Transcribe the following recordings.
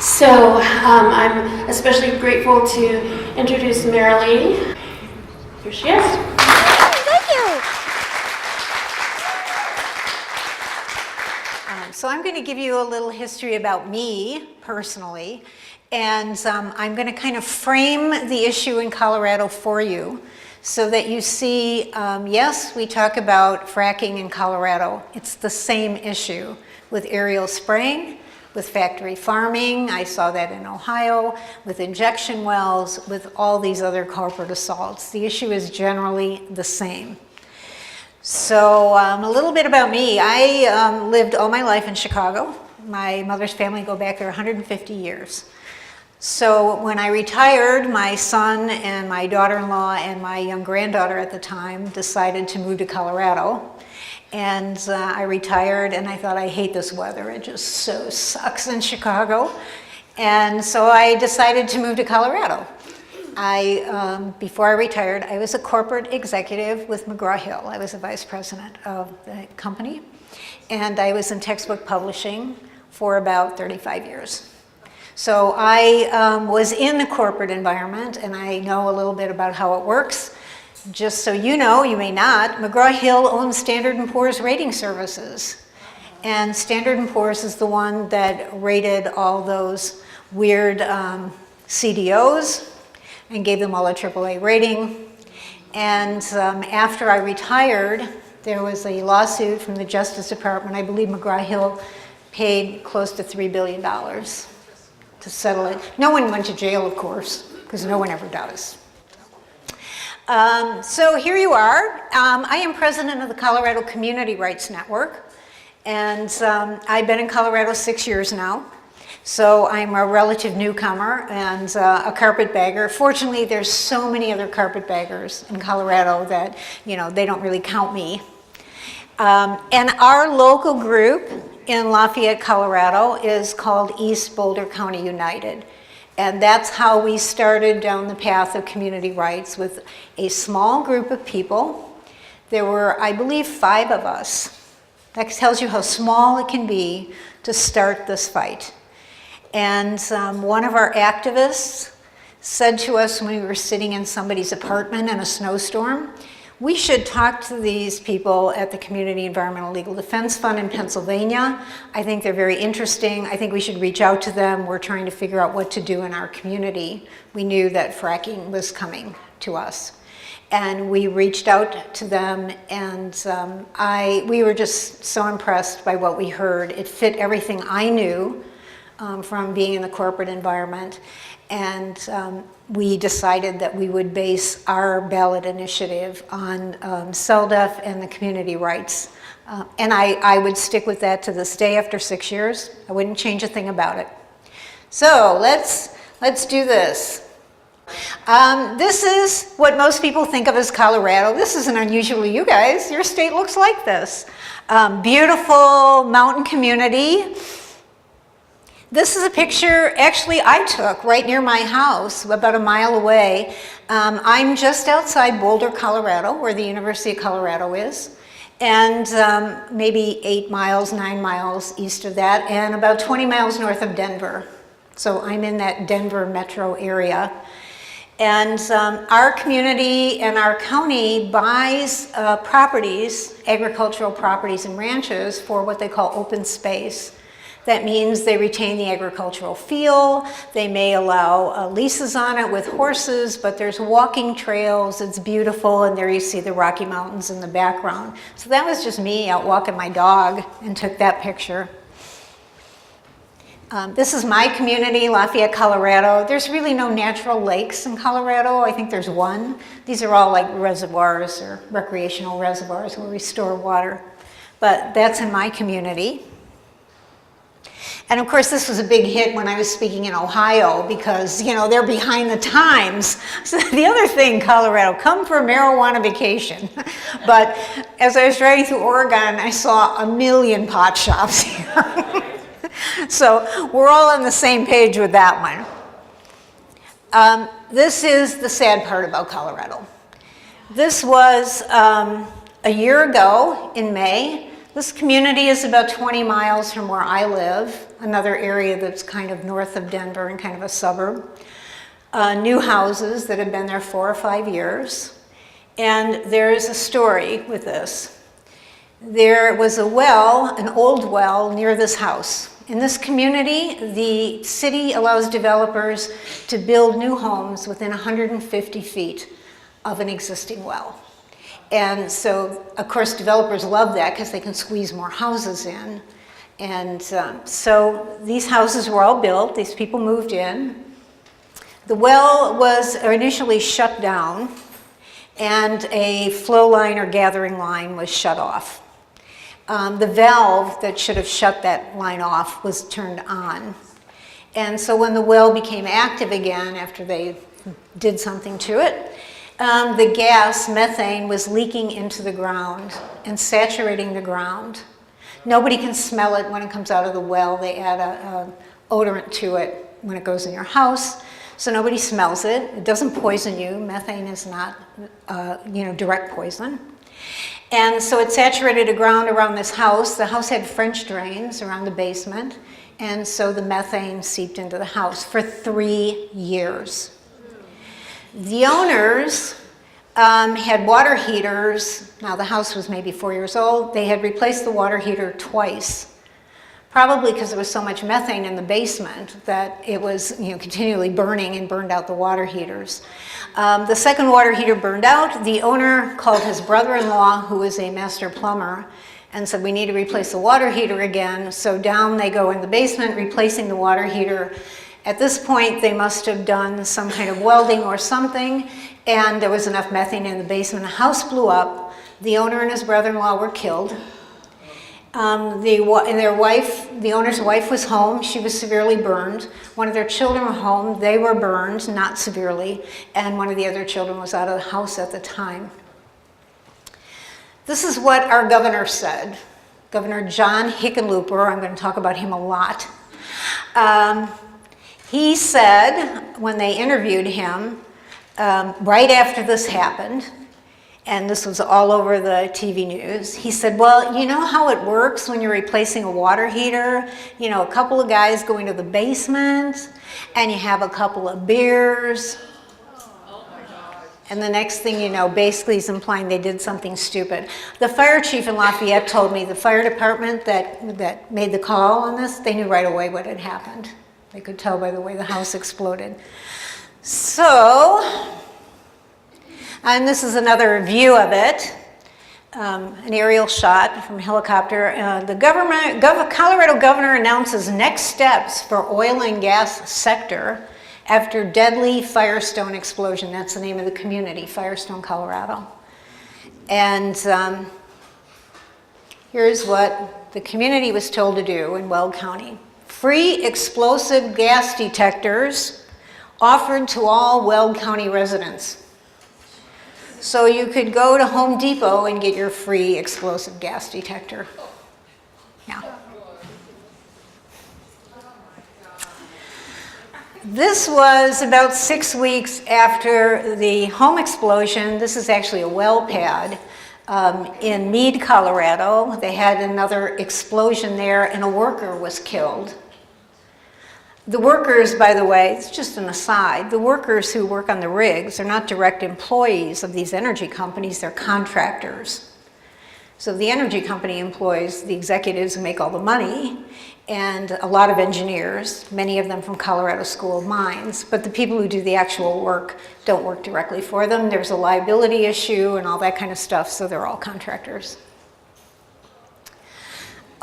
So I'm especially grateful to introduce Merrily. Here she is. Thank you. So I'm going to give you a little history about me personally, and I'm going to kind of frame the issue in Colorado for you so that you see, yes, we talk about fracking in Colorado. It's the same issue with aerial spraying, with factory farming. I saw that in Ohio, with injection wells, with all these other corporate assaults. The issue is generally the same. So a little bit about me. I lived all my life in Chicago. My mother's family go back there 150 years. So when I retired, my son and my daughter-in-law and my young granddaughter at the time decided to move to Colorado. And I retired and I thought, I hate this weather. It just so sucks in Chicago. And so I decided to move to Colorado. Before I retired, I was a corporate executive with McGraw-Hill. I was a vice president of the company. And I was in textbook publishing for about 35 years. So I was in the corporate environment and I know a little bit about how it works. Just so you know, you may not, McGraw-Hill owns Standard & Poor's rating services. And Standard & Poor's is the one that rated all those weird CDOs and gave them all a AAA rating. And after I retired, there was a lawsuit from the Justice Department. I believe McGraw-Hill paid close to $3 billion to settle it. No one went to jail, of course, because no one ever does. So here you are. I am president of the Colorado Community Rights Network, and I've been in Colorado 6 years now. So I'm a relative newcomer and a carpetbagger. Fortunately, there's so many other carpetbaggers in Colorado that, you know, they don't really count me. And our local group in Lafayette, Colorado is called East Boulder County United. And that's how we started down the path of community rights, with a small group of people. There were, I believe, 5 of us. That tells you how small it can be to start this fight. And one of our activists said to us when we were sitting in somebody's apartment in a snowstorm, we should talk to these people at the Community Environmental Legal Defense Fund in Pennsylvania. I think they're very interesting. I think we should reach out to them. We're trying to figure out what to do in our community. We knew that fracking was coming to us. And we reached out to them, and we were just so impressed by what we heard. It fit everything I knew from being in the corporate environment. And we decided that we would base our ballot initiative on CELDF and the community rights. And I would stick with that to this day after 6 years. I wouldn't change a thing about it. So let's do this. This is what most people think of as Colorado. This isn't unusual to you guys. Your state looks like this. Beautiful mountain community. This is a picture actually I took right near my house, about a mile away. I'm just outside Boulder, Colorado, where the University of Colorado is, and maybe 8 miles, 9 miles east of that, and about 20 miles north of Denver. So I'm in that Denver metro area. And our community and our county buys properties, agricultural properties and ranches, for what they call open space. That means they retain the agricultural feel. They may allow leases on it with horses, but there's walking trails. It's beautiful, and there you see the Rocky Mountains in the background. So that was just me out walking my dog and took that picture. This is my community, Lafayette, Colorado. There's really no natural lakes in Colorado. I think there's one. These are all like reservoirs or recreational reservoirs where we store water. But that's in my community. And of course, this was a big hit when I was speaking in Ohio because, you know, they're behind the times. So the other thing, Colorado, come for a marijuana vacation. But as I was driving through Oregon, I saw a million pot shops here. So we're all on the same page with that one. This is the sad part about Colorado. This was a year ago in May. This community is about 20 miles from where I live. another area that's kind of north of Denver and kind of a suburb. New houses that have been there 4 or 5 years. And there is a story with this. There was a well, an old well, near this house. In this community, the city allows developers to build new homes within 150 feet of an existing well. And so, of course, developers love that because they can squeeze more houses in. And so these houses were all built, these people moved in. The well was initially shut down, and a flow line or gathering line was shut off. The valve that should have shut that line off was turned on. And so when the well became active again, after they did something to it, the gas, methane, was leaking into the ground and saturating the ground. Nobody can smell it when it comes out of the well. They add a odorant to it when it goes in your house, so nobody smells it. It doesn't poison you. Methane is not, direct poison. And so it saturated the ground around this house. The house had French drains around the basement, and so the methane seeped into the house for 3 years. The owners had water heaters. Now the house was maybe 4 years old. They had replaced the water heater twice, probably because there was so much methane in the basement that it was continually burning and burned out the water heaters. The second water heater burned out. The owner called his brother-in-law, who was a master plumber, and said, we need to replace the water heater again. So down they go in the basement, replacing the water heater. At this point, they must have done some kind of welding or something, and there was enough methane in the basement. The house blew up. The owner and his brother-in-law were killed. The owner's wife was home. She was severely burned. One of their children were home. They were burned, not severely, and one of the other children was out of the house at the time. This is what our governor said. Governor John Hickenlooper, I'm going to talk about him a lot. He said, when they interviewed him, right after this happened, and this was all over the TV news, he said, well, you know how it works when you're replacing a water heater? A couple of guys go into the basement, and you have a couple of beers, and the next thing you know, basically he's implying they did something stupid. The fire chief in Lafayette told me the fire department that made the call on this, they knew right away what had happened. They could tell by the way the house exploded. So, and this is another view of it, an aerial shot from a helicopter. The Colorado governor announces next steps for oil and gas sector after deadly Firestone explosion. That's the name of the community, Firestone, Colorado. And here's what the community was told to do in Weld County. Free explosive gas detectors offered to all Weld County residents. So you could go to Home Depot and get your free explosive gas detector. Yeah. This was about 6 weeks after the home explosion. This is actually a well pad in Meade, Colorado. They had another explosion there and a worker was killed. The workers, by the way, it's just an aside, the workers who work on the rigs are not direct employees of these energy companies, they're contractors. So the energy company employs the executives who make all the money and a lot of engineers, many of them from Colorado School of Mines, but the people who do the actual work don't work directly for them. There's a liability issue and all that kind of stuff, so they're all contractors.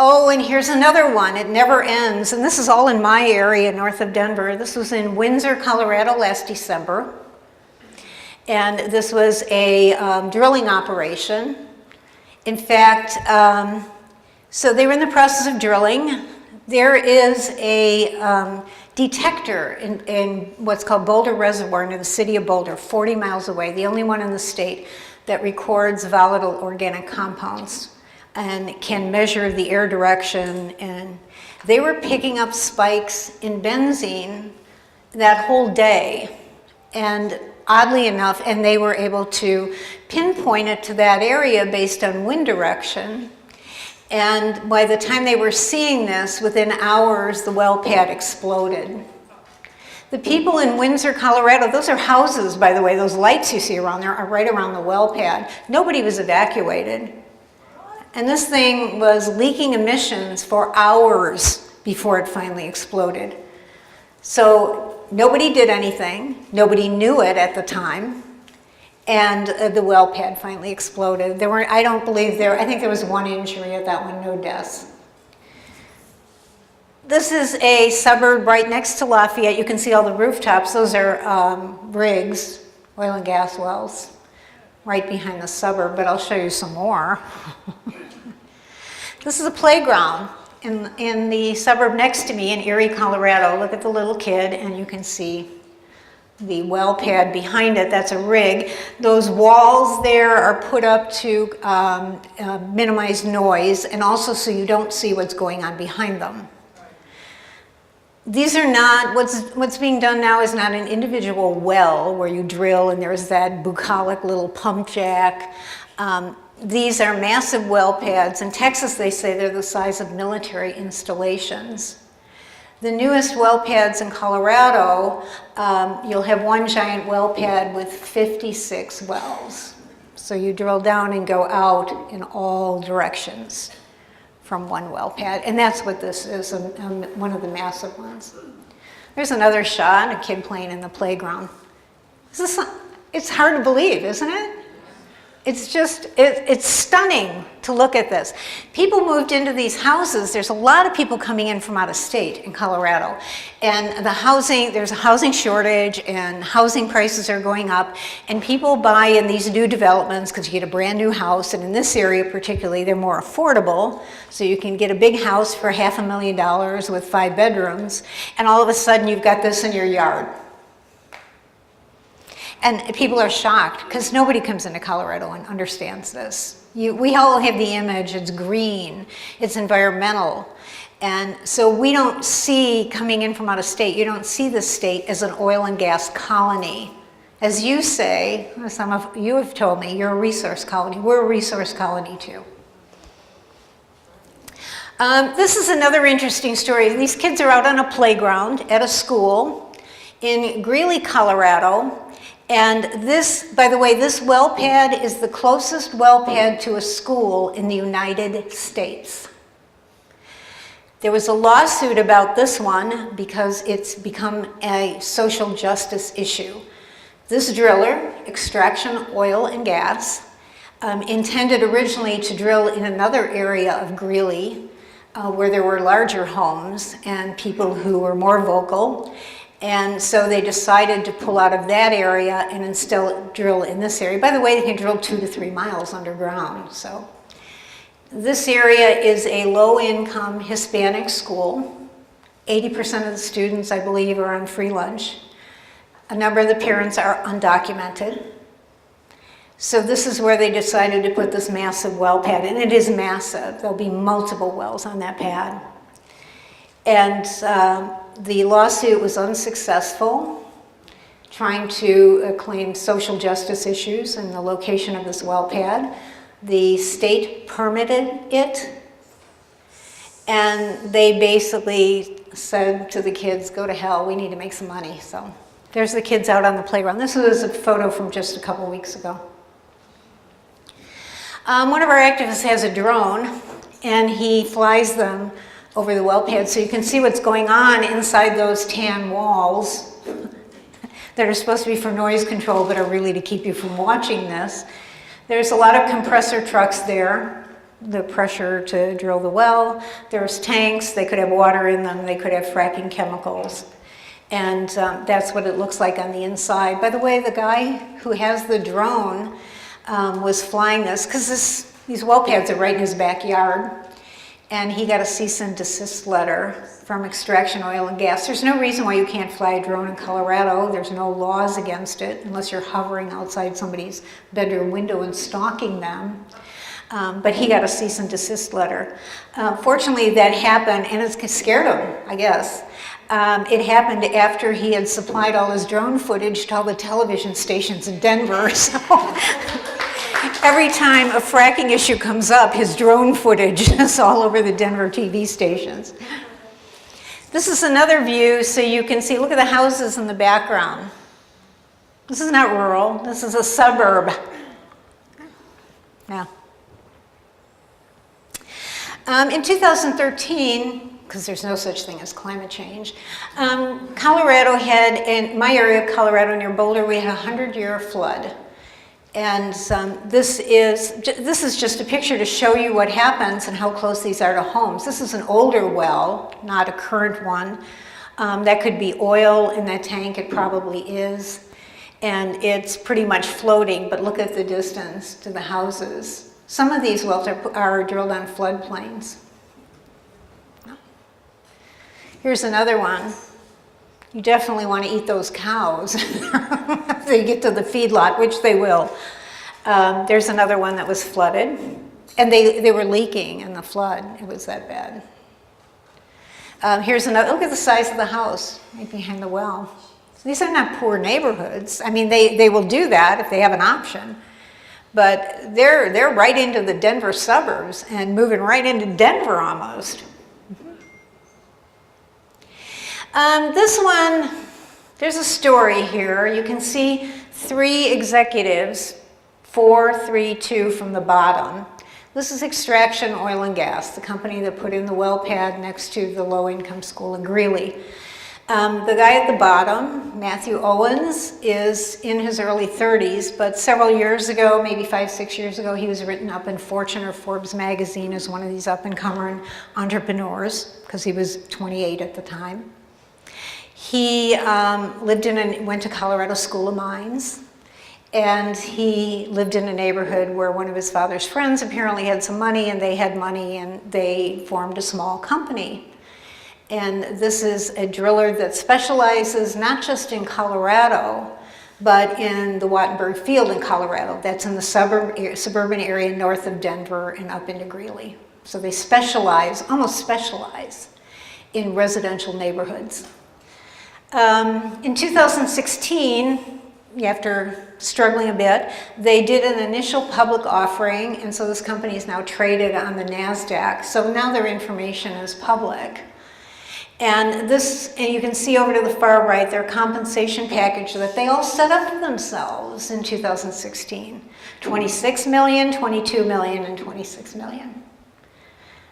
Oh, and here's another one. It never ends. And this is all in my area north of Denver. This was in Windsor, Colorado last December. And this was a drilling operation. In fact, so they were in the process of drilling. There is a detector in what's called Boulder Reservoir near the city of Boulder, 40 miles away, the only one in the state that records volatile organic compounds and can measure the air direction. And they were picking up spikes in benzene that whole day. And oddly enough, and they were able to pinpoint it to that area based on wind direction. And by the time they were seeing this, within hours, the well pad exploded. The people in Windsor, Colorado, those are houses, by the way, those lights you see around there are right around the well pad. Nobody was evacuated. And this thing was leaking emissions for hours before it finally exploded. So nobody did anything, nobody knew it at the time, and the well pad finally exploded. I think there was one injury at that one, no deaths. This is a suburb right next to Lafayette. You can see all the rooftops. Those are rigs, oil and gas wells, right behind the suburb, but I'll show you some more. This is a playground in the suburb next to me in Erie, Colorado. Look at the little kid, and you can see the well pad behind it. That's a rig. Those walls there are put up to minimize noise, and also so you don't see what's going on behind them. These are not, what's being done now is not an individual well where you drill and there's that bucolic little pump jack. These are massive well pads. In Texas, they say they're the size of military installations. The newest well pads in Colorado, you'll have one giant well pad with 56 wells. So you drill down and go out in all directions from one well pad, and that's what this is, one of the massive ones. There's another shot, a kid playing in the playground. It's hard to believe, isn't it? It's just, it's stunning to look at this. People moved into these houses. There's a lot of people coming in from out of state in Colorado. And there's a housing shortage and housing prices are going up. And people buy in these new developments because you get a brand new house. And in this area particularly, they're more affordable. So you can get a big house for $500,000 with 5 bedrooms. And all of a sudden you've got this in your yard. And people are shocked because nobody comes into Colorado and understands this. We all have the image, it's green, it's environmental. And so we don't see, coming in from out of state, you don't see the state as an oil and gas colony. As you say, some of you have told me, you're a resource colony. We're a resource colony too. This is another interesting story. These kids are out on a playground at a school in Greeley, Colorado. And this, by the way, this well pad is the closest well pad to a school in the United States. There was a lawsuit about this one because it's become a social justice issue. This driller, extraction oil and gas, intended originally to drill in another area of Greeley where there were larger homes and people who were more vocal. And so they decided to pull out of that area and instead drill in this area. By the way, they can drill 2 to 3 miles underground. So this area is a low-income Hispanic school. 80% of the students, I believe, are on free lunch. A number of the parents are undocumented. So this is where they decided to put this massive well pad, and it is massive. There'll be multiple wells on that pad. And the lawsuit was unsuccessful, trying to claim social justice issues in the location of this well pad. The state permitted it, and they basically said to the kids, go to hell, we need to make some money. So there's the kids out on the playground. This was a photo from just a couple weeks ago. One of our activists has a drone, and he flies them over the well pad so you can see what's going on inside those tan walls that are supposed to be for noise control but are really to keep you from watching this. There's a lot of compressor trucks there, the pressure to drill the well. There's tanks, they could have water in them, they could have fracking chemicals. And that's what it looks like on the inside. By the way, the guy who has the drone was flying this, because these well pads are right in his backyard, and he got a cease and desist letter from Extraction Oil and Gas. There's no reason why you can't fly a drone in Colorado. There's no laws against it unless you're hovering outside somebody's bedroom window and stalking them. But he got a cease and desist letter. Fortunately, that happened, and it scared him, I guess. It happened after he had supplied all his drone footage to all the television stations in Denver. So every time a fracking issue comes up, his drone footage is all over the Denver TV stations. This is another view so you can see, look at the houses in the background. This is not rural, this is a suburb. Yeah. In 2013, because there's no such thing as climate change, Colorado had, in my area of Colorado near Boulder, we had a 100-year flood. And this is just a picture to show you what happens and how close these are to homes. This is an older well, not a current one. That could be oil in that tank, it probably is. And it's pretty much floating, but look at the distance to the houses. Some of these wells are drilled on floodplains. Here's another one. You definitely want to eat those cows if they get to the feedlot, which they will. There's another one that was flooded, and they were leaking in the flood. It was that bad. Here's another, look at the size of the house right behind the well. So these are not poor neighborhoods. I mean, they will do that if they have an option. But they're right into the Denver suburbs and moving right into Denver almost. This one, there's a story here. You can see 3 executives, 4, 3, 2 from the bottom. This is Extraction Oil and Gas, the company that put in the well pad next to the low-income school in Greeley. The guy at the bottom, Matthew Owens, is in his early 30s, but several years ago, maybe 5, 6 years ago, he was written up in Fortune or Forbes magazine as one of these up-and-coming entrepreneurs, because he was 28 at the time. He went to Colorado School of Mines, and he lived in a neighborhood where one of his father's friends apparently had some money, and they had money, and they formed a small company. And this is a driller that specializes not just in Colorado, but in the Wattenberg Field in Colorado. That's in the suburban area north of Denver and up into Greeley. So they specialize, almost specialize, in residential neighborhoods. In 2016, after struggling a bit, they did an initial public offering, and so this company is now traded on the NASDAQ. So now their information is public. And you can see over to the far right their compensation package that they all set up for themselves in 2016. 26 million, 22 million, and 26 million.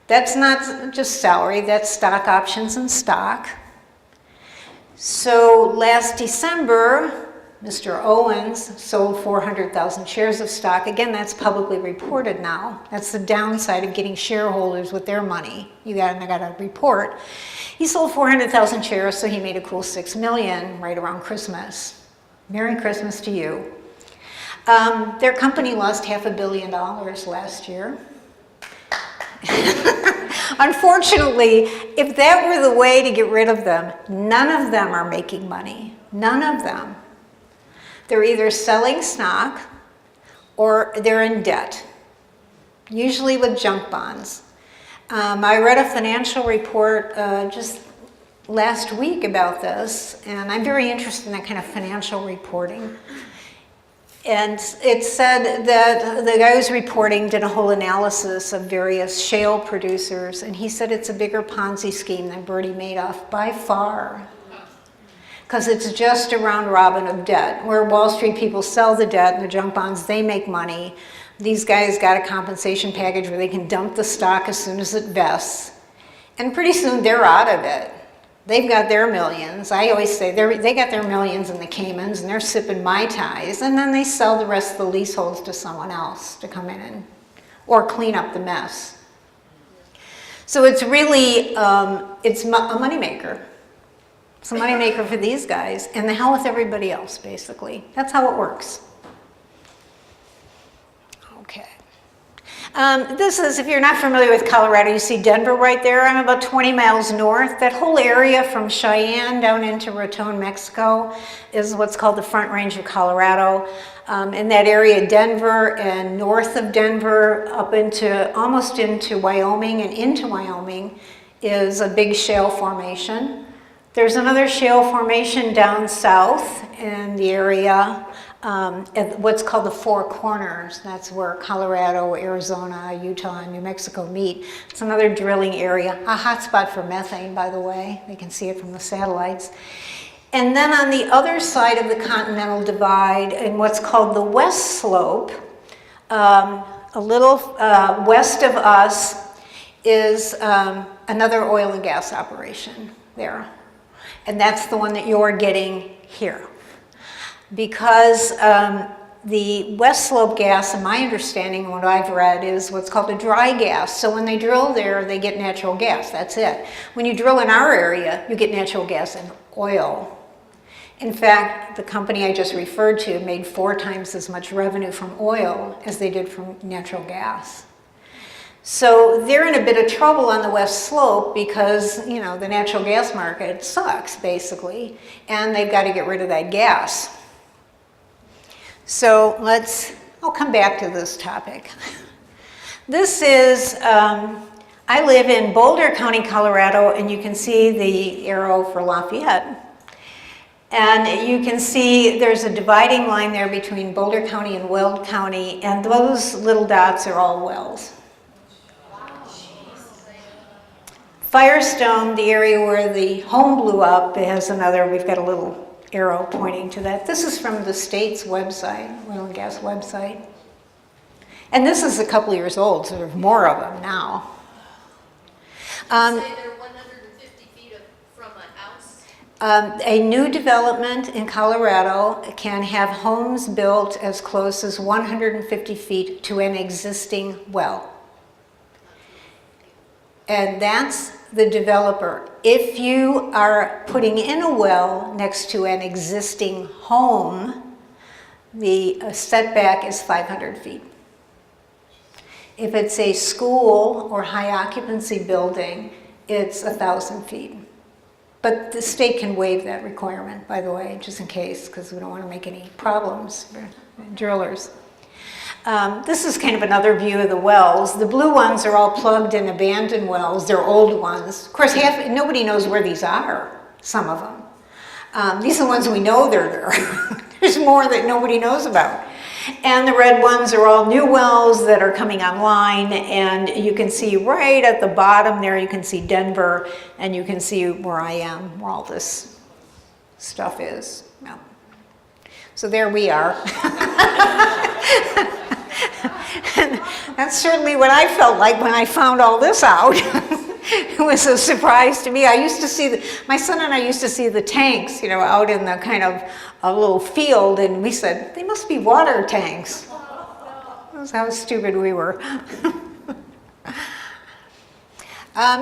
That's not just salary, that's stock options and stock. So last December, Mr. Owens sold 400,000 shares of stock. Again, that's publicly reported now. That's the downside of getting shareholders with their money. You got to report. He sold 400,000 shares, so he made a cool $6 million right around Christmas. Merry Christmas to you. Their company lost $500 million last year. Unfortunately, if that were the way to get rid of them, none of them are making money. None of them. They're either selling stock or they're in debt, usually with junk bonds. I read a financial report just last week about this, and I'm very interested in that kind of financial reporting. And it said that the guy who's reporting did a whole analysis of various shale producers, and he said it's a bigger Ponzi scheme than Bernie Madoff by far. Because it's just a round robin of debt, where Wall Street people sell the debt and the junk bonds, they make money. These guys got a compensation package where they can dump the stock as soon as it vests. And pretty soon they're out of it. They've got their millions. I always say they got their millions in the Caymans and they're sipping Mai Tais, and then they sell the rest of the leaseholds to someone else to come in or clean up the mess. So it's really, it's a moneymaker. It's a moneymaker for these guys, and the hell with everybody else, basically. That's how it works. Okay. This is, if you're not familiar with Colorado, you see Denver right there. I'm about 20 miles north. That whole area from Cheyenne down into Raton, Mexico is what's called the Front Range of Colorado. In that area, Denver and north of Denver up into, almost into Wyoming and into Wyoming is a big shale formation. There's another shale formation down south in the area at what's called the Four Corners. That's where Colorado, Arizona, Utah, and New Mexico meet. It's another drilling area, a hotspot for methane, by the way. They can see it from the satellites. And then on the other side of the Continental Divide, in what's called the West Slope, a little west of us, is another oil and gas operation there. And that's the one that you're getting here. Because the West Slope gas, in my understanding, what I've read, is what's called a dry gas. So when they drill there, they get natural gas, that's it. When you drill in our area, you get natural gas and oil. In fact, the company I just referred to made 4 times as much revenue from oil as they did from natural gas. So they're in a bit of trouble on the West Slope because, you know, the natural gas market sucks, basically, and they've got to get rid of that gas. So I'll come back to this topic. This is, I live in Boulder County, Colorado, and you can see the arrow for Lafayette. And you can see there's a dividing line there between Boulder County and Weld County, and those little dots are all wells. Firestone, the area where the home blew up, has another, we've got a little arrow pointing to that. This is from the state's website, oil and gas website. And this is a couple years old, so there's more of them now. Say they're 150 feet from a house? A new development in Colorado can have homes built as close as 150 feet to an existing well. And that's the developer. If you are putting in a well next to an existing home, the setback is 500 feet. If it's a school or high occupancy building, it's 1,000 feet. But the state can waive that requirement, by the way, just in case, because we don't want to make any problems for drillers. This is kind of another view of the wells. The blue ones are all plugged in abandoned wells. They're old ones. Of course, nobody knows where these are, some of them. These are the ones we know they're there. There's more that nobody knows about. And the red ones are all new wells that are coming online, and you can see right at the bottom there, you can see Denver, and you can see where I am, where all this stuff is. Yeah. So there we are. And that's certainly what I felt like when I found all this out. It was a surprise to me. I used to see, my son and I used to see the tanks, you know, out in the kind of a little field, and we said, they must be water tanks. That's how stupid we were.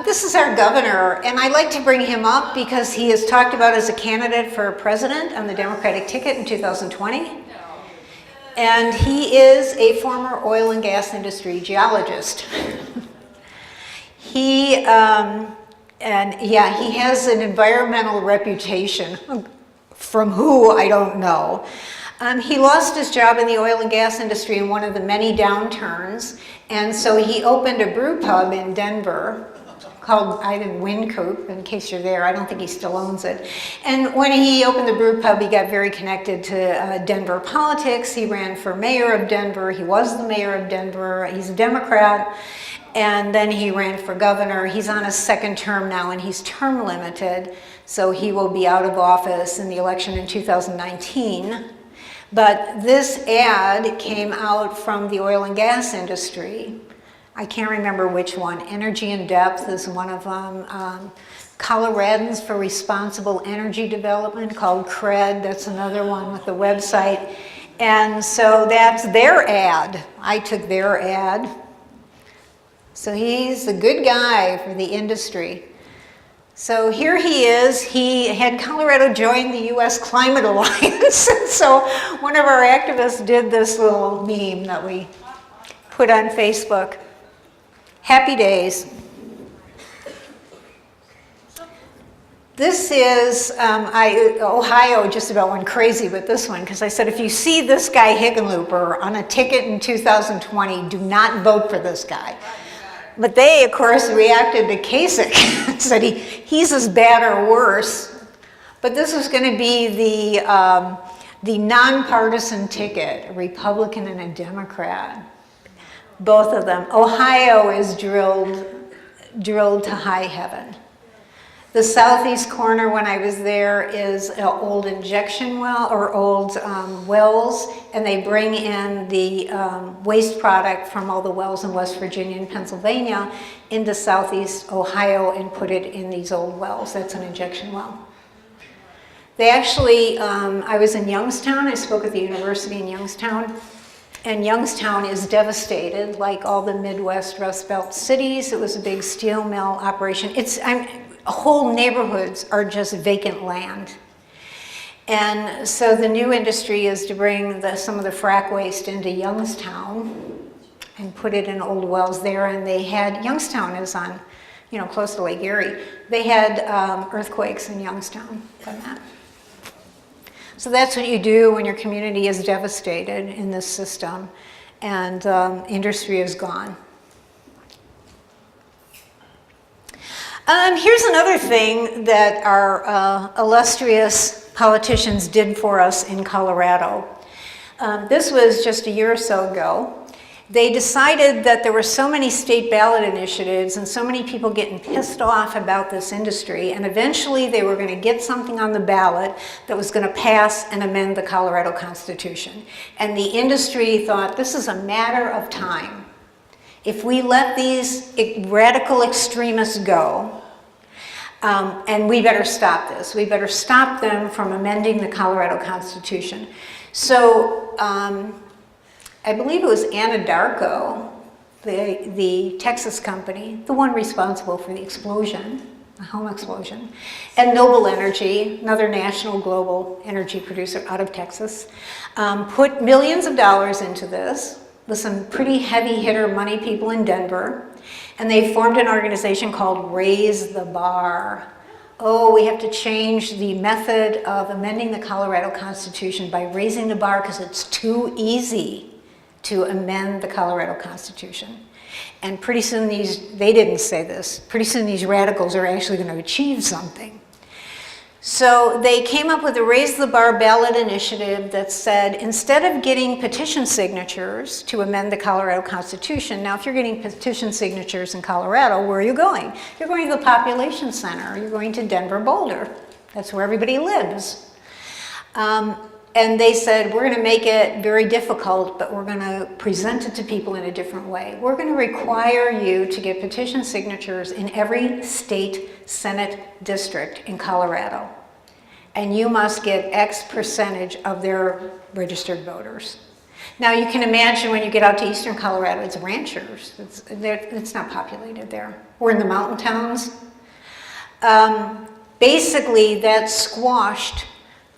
This is our governor, and I like to bring him up because he is talked about as a candidate for president on the Democratic ticket in 2020. And he is a former oil and gas industry geologist. He has an environmental reputation. From who, I don't know. He lost his job in the oil and gas industry in one of the many downturns, and so he opened a brew pub in Denver called Wind Coop, in case you're there. I don't think he still owns it. And when he opened the brew pub, he got very connected to Denver politics. He ran for mayor of Denver. He was the mayor of Denver. He's a Democrat. And then he ran for governor. He's on his second term now, and he's term limited. So he will be out of office in the election in 2019. But this ad came out from the oil and gas industry. I can't remember which one. Energy in Depth is one of them. Coloradans for Responsible Energy Development called CRED. That's another one with the website. And so that's their ad. I took their ad. So he's a good guy for the industry. So here he is. He had Colorado join the U.S. Climate Alliance. And so one of our activists did this little meme that we put on Facebook. Happy days. This is, Ohio just about went crazy with this one, because I said, if you see this guy Hickenlooper on a ticket in 2020, do not vote for this guy. But they, of course, reacted to Kasich and said he's as bad or worse. But this was going to be the nonpartisan ticket, a Republican and a Democrat, both of them. Ohio is drilled to high heaven. The southeast corner, when I was there, is an old injection well, or old wells, and they bring in the waste product from all the wells in West Virginia and Pennsylvania into southeast Ohio and put it in these old wells. That's an injection well. They actually, I was in Youngstown, I spoke at the university in Youngstown, and Youngstown is devastated, like all the Midwest Rust Belt cities. It was a big steel mill operation. Whole neighborhoods are just vacant land. And so the new industry is to bring some of the frack waste into Youngstown and put it in old wells there. And they had, Youngstown is on, close to Lake Erie. They had earthquakes in Youngstown from that. So that's what you do when your community is devastated in this system and industry is gone. Here's another thing that our illustrious politicians did for us in Colorado. This was just a year or so ago. They decided that there were so many state ballot initiatives and so many people getting pissed off about this industry, and eventually they were going to get something on the ballot that was going to pass and amend the Colorado Constitution. And the industry thought, this is a matter of time. If we let these radical extremists go, and we better stop this. We better stop them from amending the Colorado Constitution. So I believe it was Anadarko, the Texas company, the one responsible for the explosion, the home explosion, and Noble Energy, another national global energy producer out of Texas, put millions of dollars into this with some pretty heavy hitter money people in Denver, and they formed an organization called Raise the Bar. Oh, we have to change the method of amending the Colorado Constitution by raising the bar because it's too easy to amend the Colorado Constitution. And pretty soon they didn't say this, pretty soon these radicals are actually going to achieve something. So they came up with a Raise the Bar ballot initiative that said, instead of getting petition signatures to amend the Colorado Constitution, now if you're getting petition signatures in Colorado, where are you going? You're going to the population center, you're going to Denver Boulder. That's where everybody lives. And they said, we're going to make it very difficult, but we're going to present it to people in a different way. We're going to require you to get petition signatures in every state Senate district in Colorado. And you must get X percentage of their registered voters. Now you can imagine when you get out to eastern Colorado, it's ranchers. It's not populated there. We're in the mountain towns. Basically, that squashed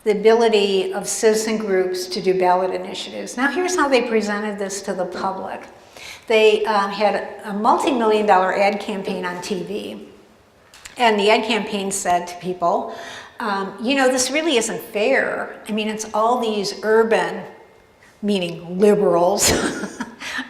the ability of citizen groups to do ballot initiatives. Now here's how they presented this to the public. They had a multi-million-dollar ad campaign on TV. And the ad campaign said to people, this really isn't fair. I mean, it's all these urban, meaning liberals,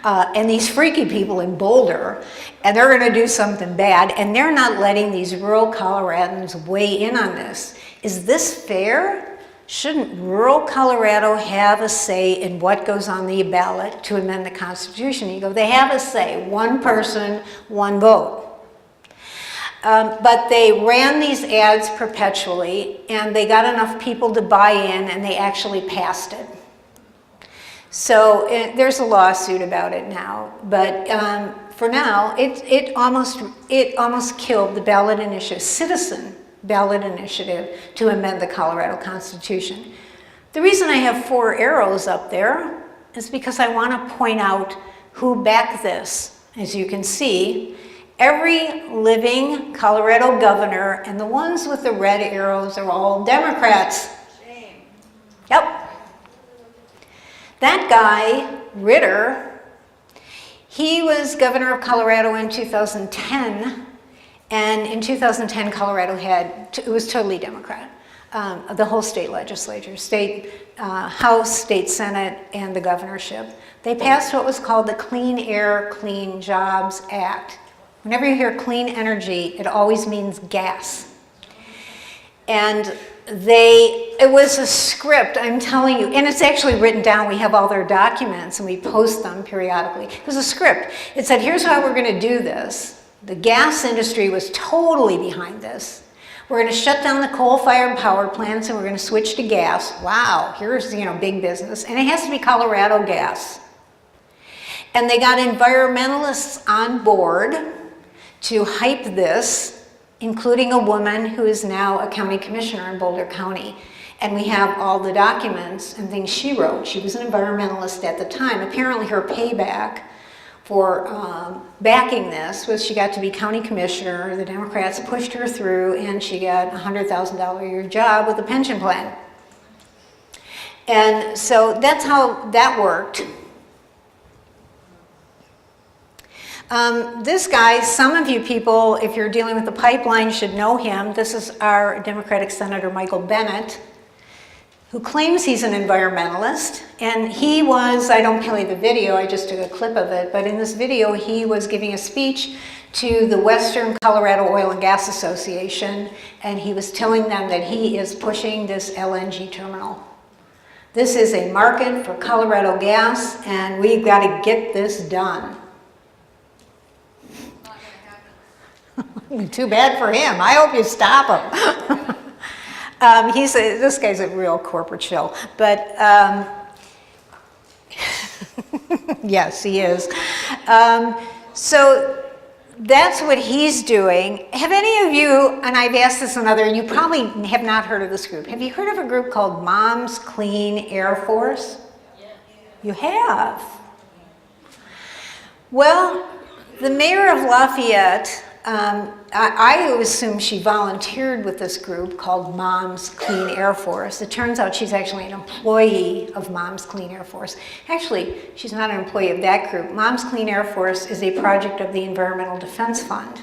and these freaky people in Boulder, and they're going to do something bad, and they're not letting these rural Coloradans weigh in on this. Is this fair? Shouldn't rural Colorado have a say in what goes on the ballot to amend the Constitution? You go, they have a say, one person, one vote. But they ran these ads perpetually, and they got enough people to buy in, and they actually passed it. So there's a lawsuit about it now, but for now, it almost killed the ballot initiative, citizen ballot initiative to amend the Colorado Constitution. The reason I have 4 arrows up there is because I want to point out who backed this. As you can see, every living Colorado governor, and the ones with the red arrows are all Democrats. Shame. Yep. That guy, Ritter, he was governor of Colorado in 2010. And in 2010, Colorado it was totally Democrat. The whole state legislature, state House, state Senate, and the governorship. They passed what was called the Clean Air, Clean Jobs Act. Whenever you hear clean energy, it always means gas. And they It was a script, I'm telling you, and it's actually written down. We have all their documents and we post them periodically. It was a script. It said, here's how we're going to do this. The gas industry was totally behind this. We're going to shut down the coal-fired power plants and we're going to switch to gas. Wow, here's, big business. And it has to be Colorado gas. And they got environmentalists on board to hype this, including a woman who is now a county commissioner in Boulder County. And we have all the documents and things she wrote. She was an environmentalist at the time. Apparently her payback for backing this was she got to be county commissioner. The Democrats pushed her through and she got a $100,000 a year job with a pension plan. And so that's how that worked. This guy, some of you people, if you're dealing with the pipeline, should know him. This is our Democratic Senator Michael Bennet, who claims he's an environmentalist. And he was, I don't play the video, I just took a clip of it, but in this video he was giving a speech to the Western Colorado Oil and Gas Association, and he was telling them that he is pushing this LNG terminal. This is a market for Colorado gas, and we've got to get this done. Too bad for him. I hope you stop him. This guy's a real corporate shill, but yes, he is. So that's what he's doing. Have any of you, and I've asked this another, and you probably have not heard of this group. Have you heard of a group called Moms Clean Air Force? Yeah. You have? Well, the mayor of Lafayette, I assume she volunteered with this group called Moms Clean Air Force. It turns out she's actually an employee of Moms Clean Air Force. Actually, she's not an employee of that group. Moms Clean Air Force is a project of the Environmental Defense Fund.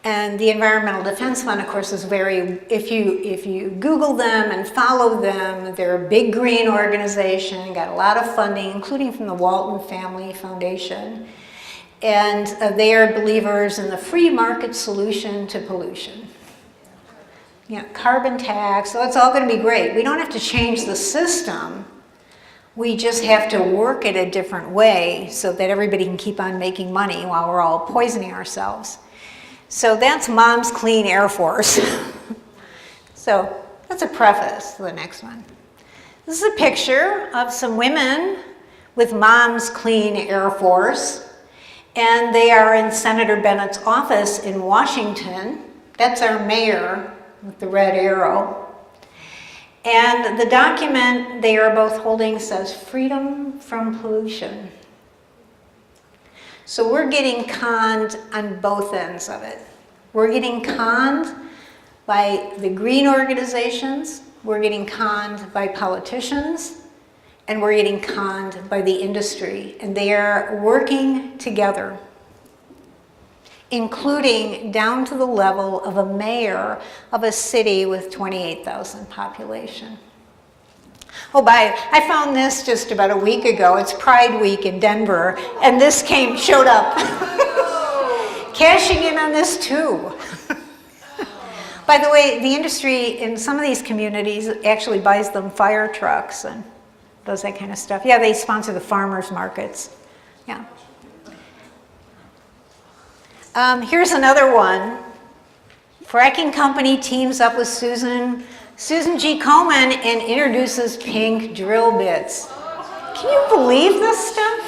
And the Environmental Defense Fund, of course, is very, if you Google them and follow them, they're a big green organization, got a lot of funding, including from the Walton Family Foundation. And they are believers in the free market solution to pollution. Carbon tax, so it's all going to be great. We don't have to change the system. We just have to work it a different way so that everybody can keep on making money while we're all poisoning ourselves. So that's Moms Clean Air Force. So that's a preface to the next one. This is a picture of some women with Moms Clean Air Force. And they are in Senator Bennett's office in Washington. That's our mayor with the red arrow. And the document they are both holding says freedom from pollution. So we're getting conned on both ends of it. We're getting conned by the green organizations, we're getting conned by politicians, and we're getting conned by the industry. And they are working together, including down to the level of a mayor of a city with 28,000 population. Oh, I found this just about a week ago. It's Pride Week in Denver, and this showed up. Cashing in on this too. By the way, the industry in some of these communities actually buys them fire trucks and does that kind of stuff. Yeah, they sponsor the farmers markets. Yeah. Here's another one. Fracking company teams up with Susan G. Komen and introduces pink drill bits. Can you believe this stuff?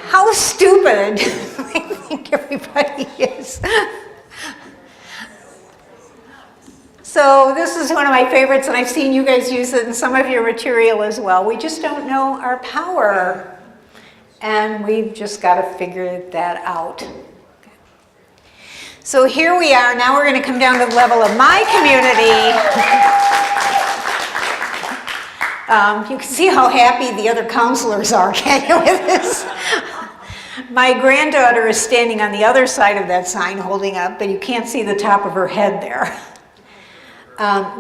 How stupid I think everybody is. So this is one of my favorites, and I've seen you guys use it in some of your material as well. We just don't know our power, and we've just got to figure that out. So here we are. Now we're going to come down to the level of my community. You can see how happy the other counselors are, can't you, with this? My granddaughter is standing on the other side of that sign holding up, but you can't see the top of her head there.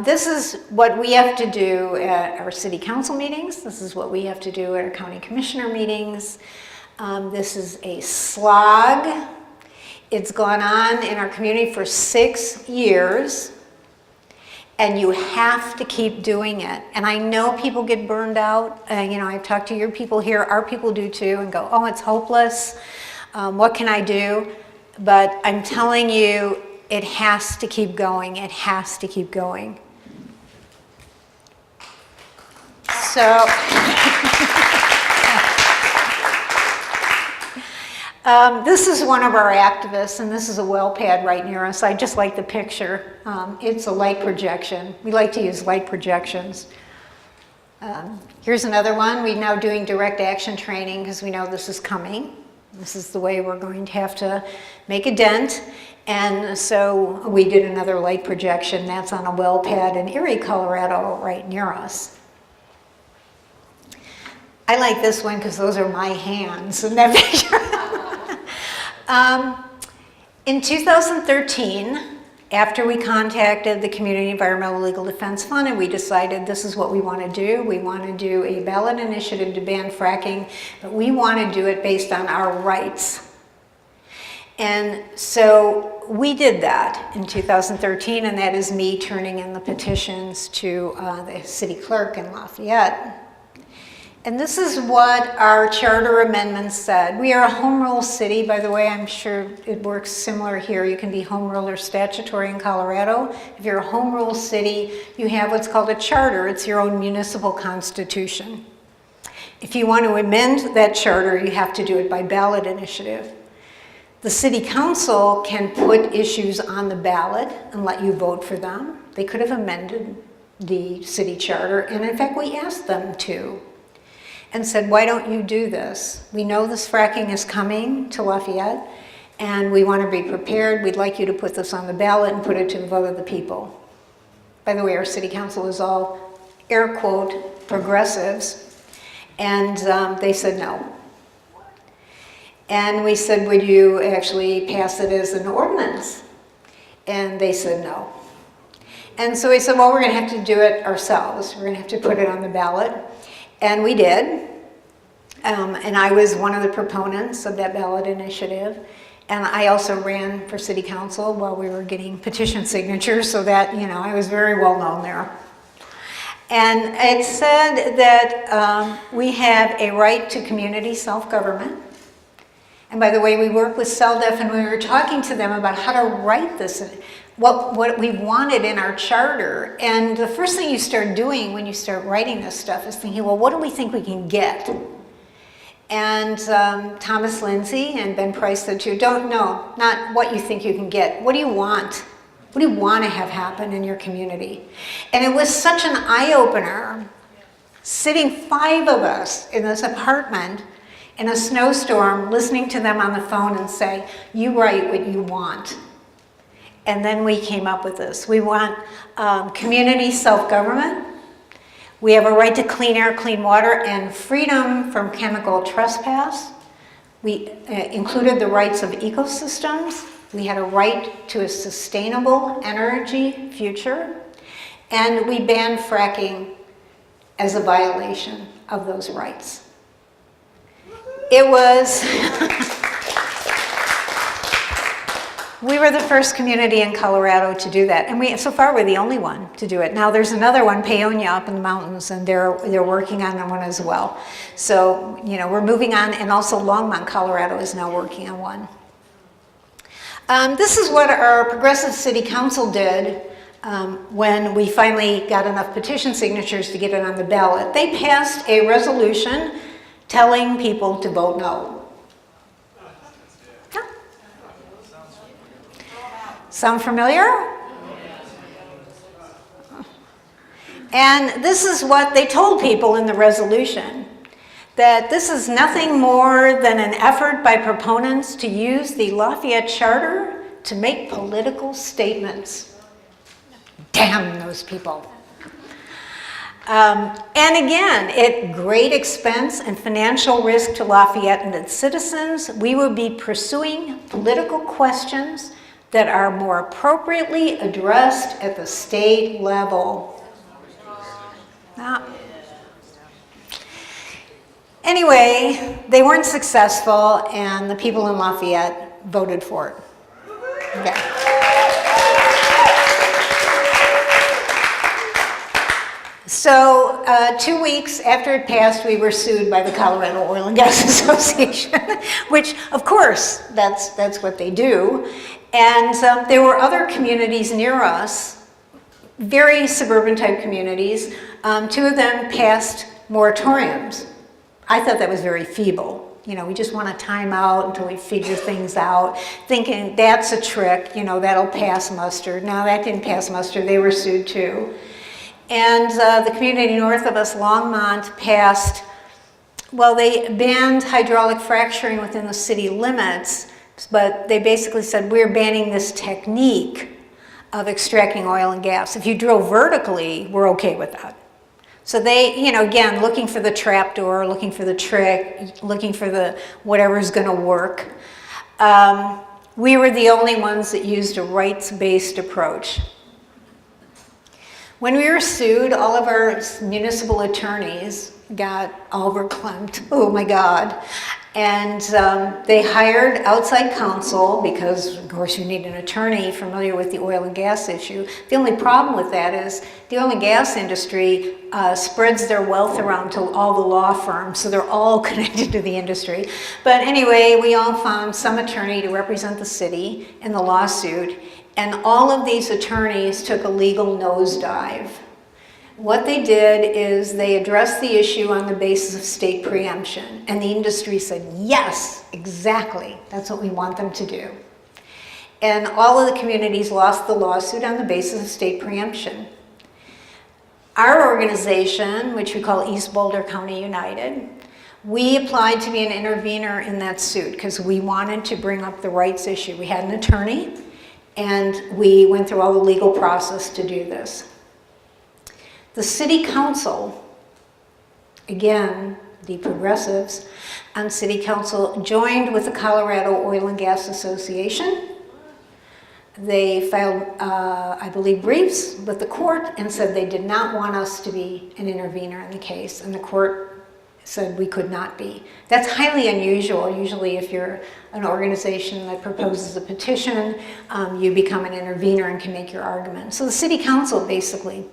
This is what we have to do at our city council meetings. This is what we have to do at our county commissioner meetings. This is a slog. It's gone on in our community for 6 years, and you have to keep doing it. And I know people get burned out. You know, I've talked to your people here, our people do too, and go, oh, it's hopeless. What can I do? But I'm telling you, it has to keep going. It has to keep going. So, this is one of our activists, and this is a well pad right near us. I just like the picture. It's a light projection. We like to use light projections. Here's another one. We're now doing direct action training because we know this is coming. This is the way we're going to have to make a dent. And so we did another light projection. That's on a well pad in Erie, Colorado, right near us. I like this one because those are my hands in that picture. In 2013, after we contacted the Community Environmental Legal Defense Fund and we decided this is what we want to do, we want to do a ballot initiative to ban fracking, but we want to do it based on our rights. And so we did that in 2013, and that is me turning in the petitions to the city clerk in Lafayette. And this is what our charter amendments said. We are a home rule city, by the way. I'm sure it works similar here. You can be home rule or statutory in Colorado. If you're a home rule city, you have what's called a charter. It's your own municipal constitution. If you want to amend that charter, you have to do it by ballot initiative. The city council can put issues on the ballot and let you vote for them. They could have amended the city charter, and in fact, we asked them to. And said, why don't you do this? We know this fracking is coming to Lafayette, and we want to be prepared. We'd like you to put this on the ballot and put it to the vote of the people. By the way, our city council is all, air quote, progressives, and they said no. And we said, would you actually pass it as an ordinance? And they said no. And so we said, well, we're going to have to do it ourselves. We're going to have to put it on the ballot. And we did, and I was one of the proponents of that ballot initiative. And I also ran for city council while we were getting petition signatures, so that, you know, I was very well known there. And it said that we have a right to community self-government. And by the way, we worked with CELDEF, and we were talking to them about how to write this, what we wanted in our charter. And the first thing you start doing when you start writing this stuff is thinking, well, what do we think we can get? And Thomas Lindsay and Ben Price said too, not what you think you can get. What do you want? What do you want to have happen in your community? And it was such an eye-opener, sitting 5 of us in this apartment in a snowstorm, listening to them on the phone and say, you write what you want. And then we came up with this. We want community self-government. We have a right to clean air, clean water, and freedom from chemical trespass. We included the rights of ecosystems. We had a right to a sustainable energy future. And we banned fracking as a violation of those rights. It was... We were the first community in Colorado to do that, and so far we're the only one to do it. Now there's another one, Paonia, up in the mountains, and they're working on one as well. So, you know, we're moving on, and also Longmont, Colorado is now working on one. This is what our progressive city council did when we finally got enough petition signatures to get it on the ballot. They passed a resolution telling people to vote no. Sound familiar? And this is what they told people in the resolution, that this is nothing more than an effort by proponents to use the Lafayette Charter to make political statements. Damn those people. And again, at great expense and financial risk to Lafayette and its citizens, we will be pursuing political questions that are more appropriately addressed at the state level. Anyway, they weren't successful, and the people in Lafayette voted for it. Okay. So 2 weeks after it passed, we were sued by the Colorado Oil and Gas Association, which, of course, that's what they do. And there were other communities near us, very suburban type communities. 2 of them passed moratoriums. I thought that was very feeble. You know, we just want to time out until we figure things out, thinking that's a trick, you know, that'll pass muster. No, that didn't pass muster. They were sued too. And the community north of us, Longmont, passed, well, they banned hydraulic fracturing within the city limits, but they basically said, we're banning this technique of extracting oil and gas. If you drill vertically, we're okay with that. So they, you know, again, looking for the trapdoor, looking for the trick, looking for the whatever's going to work. We were the only ones that used a rights-based approach. When we were sued, all of our municipal attorneys got all verklempt. Oh my God. And they hired outside counsel because, of course, you need an attorney familiar with the oil and gas issue. The only problem with that is the oil and gas industry spreads their wealth around to all the law firms, so they're all connected to the industry. But anyway, we all found some attorney to represent the city in the lawsuit, and all of these attorneys took a legal nosedive. What they did is they addressed the issue on the basis of state preemption, and the industry said, yes, exactly, that's what we want them to do. And all of the communities lost the lawsuit on the basis of state preemption. Our organization, which we call East Boulder County United, we applied to be an intervener in that suit because we wanted to bring up the rights issue. We had an attorney, and we went through all the legal process to do this. The city council, again, the progressives on city council joined with the Colorado Oil and Gas Association. They filed, I believe, briefs with the court and said they did not want us to be an intervener in the case, and the court said we could not be. That's highly unusual. Usually if you're an organization that proposes a petition, you become an intervener and can make your argument. So the city council basically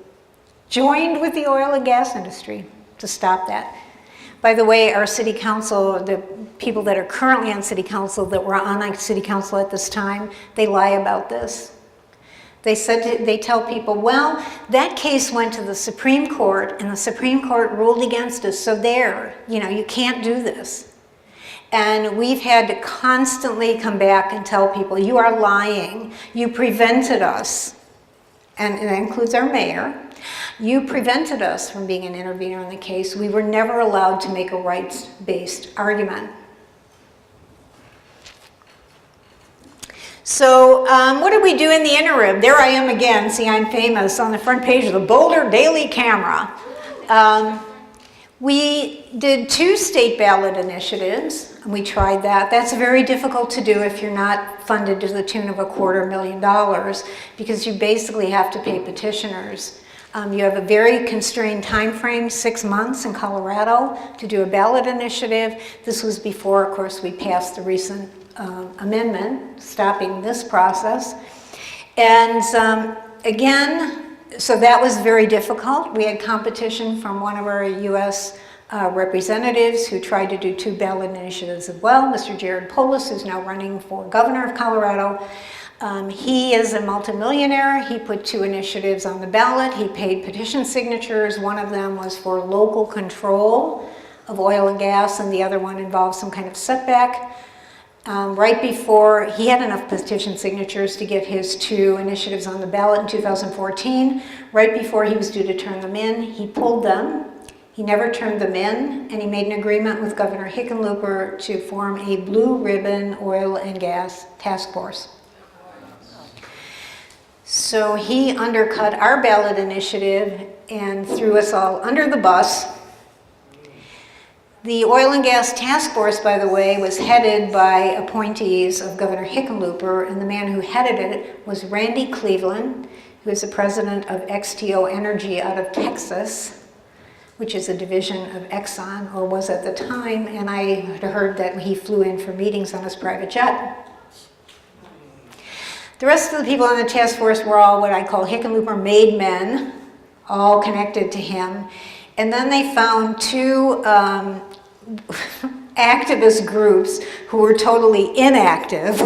joined with the oil and gas industry to stop that. By the way, our city council, the people that are currently on city council that were on city council at this time, they lie about this. They tell people, well, that case went to the Supreme Court and the Supreme Court ruled against us, so there, you know, you can't do this. And we've had to constantly come back and tell people, you are lying, you prevented us, and that includes our mayor. You prevented us from being an intervener in the case. We were never allowed to make a rights-based argument. So what did we do in the interim? There I am again. See, I'm famous on the front page of the Boulder Daily Camera. We did 2 state ballot initiatives. And we tried that. That's very difficult to do if you're not funded to the tune of $250,000 because you basically have to pay petitioners. You have a very constrained time frame, 6 months in Colorado to do a ballot initiative. This was before, of course, we passed the recent amendment stopping this process. And again, so that was very difficult. We had competition from one of our U.S. Representatives who tried to do 2 ballot initiatives as well, Mr. Jared Polis, who's now running for governor of Colorado. He is a multimillionaire. He put 2 initiatives on the ballot. He paid petition signatures. One of them was for local control of oil and gas, and the other one involved some kind of setback. Right before, he had enough petition signatures to get his 2 initiatives on the ballot in 2014. Right before he was due to turn them in, he pulled them. He never turned them in, and he made an agreement with Governor Hickenlooper to form a blue ribbon oil and gas task force. So he undercut our ballot initiative and threw us all under the bus. The oil and gas task force, by the way, was headed by appointees of Governor Hickenlooper, and the man who headed it was Randy Cleveland, who is the president of XTO Energy out of Texas, which is a division of Exxon, or was at the time, and I had heard that he flew in for meetings on his private jet. The rest of the people on the task force were all what I call Hickenlooper made men, all connected to him. And then they found two activist groups who were totally inactive,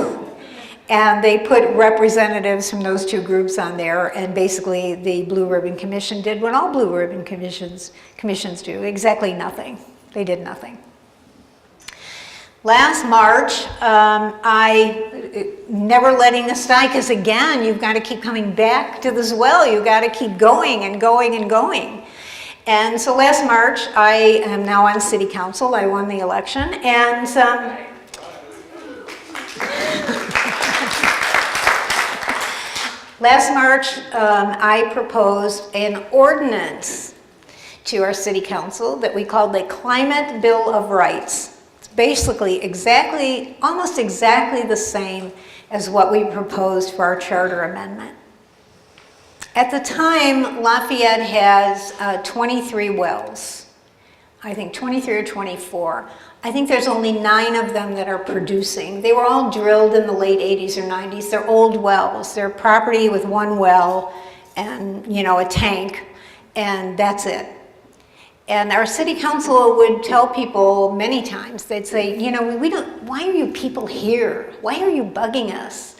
and they put representatives from those two groups on there, and basically the Blue Ribbon Commission did what all Blue Ribbon commissions do, exactly nothing. They did nothing. Last March, I never letting this die, because again, you've got to keep coming back to this well. You've got to keep going and going and going. And so last March, I am now on city council. I won the election, and last March, I proposed an ordinance to our city council that we called the Climate Bill of Rights. It's basically almost exactly the same as what we proposed for our charter amendment. At the time, Lafayette has 23 wells. I think 23 or 24. I think there's only 9 of them that are producing. They were all drilled in the late 80s or 90s. They're old wells. They're property with one well and, a tank, and that's it. And our city council would tell people many times, they'd say, why are you people here? Why are you bugging us?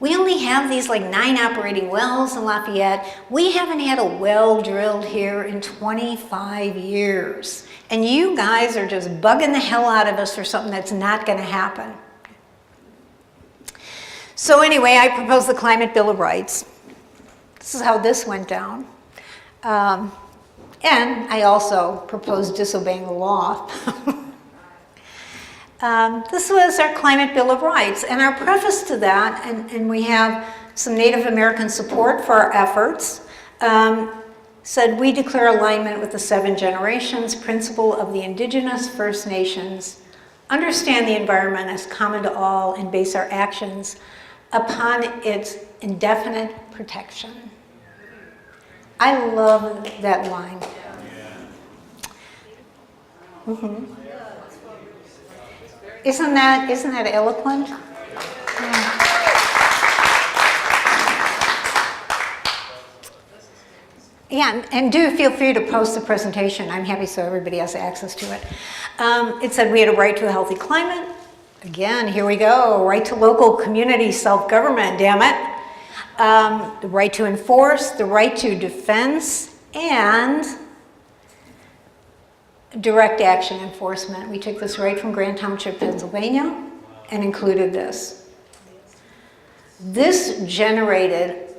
We only have these 9 operating wells in Lafayette. We haven't had a well drilled here in 25 years. And you guys are just bugging the hell out of us for something that's not going to happen. So anyway, I proposed the Climate Bill of Rights. This is how this went down. And I also proposed disobeying the law. This was our Climate Bill of Rights, and our preface to that, and we have some Native American support for our efforts, said we declare alignment with the 7 generations principle of the Indigenous First Nations, understand the environment as common to all, and base our actions upon its indefinite protection. I love that line. Mm-hmm. Isn't that eloquent? Yeah, and do feel free to post the presentation. I'm happy so everybody has access to it. It said we had a right to a healthy climate. Again, here we go. Right to local community self-government, damn it. The right to enforce, the right to defense, and direct action enforcement. We took this right from Grand Township, Pennsylvania, and included this. This generated,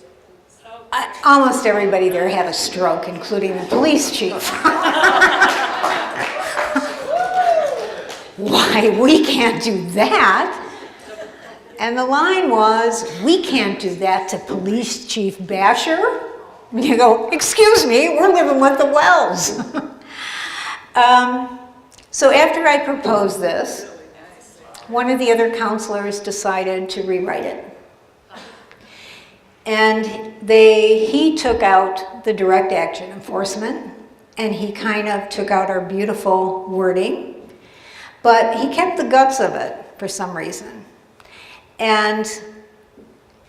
almost everybody there had a stroke, including the police chief. Why, we can't do that. And the line was, we can't do that to Police Chief Basher. And you go, excuse me, we're living with the wells. So after I proposed this, one of the other counselors decided to rewrite it. And he took out the direct action enforcement, and he kind of took out our beautiful wording, but he kept the guts of it for some reason. And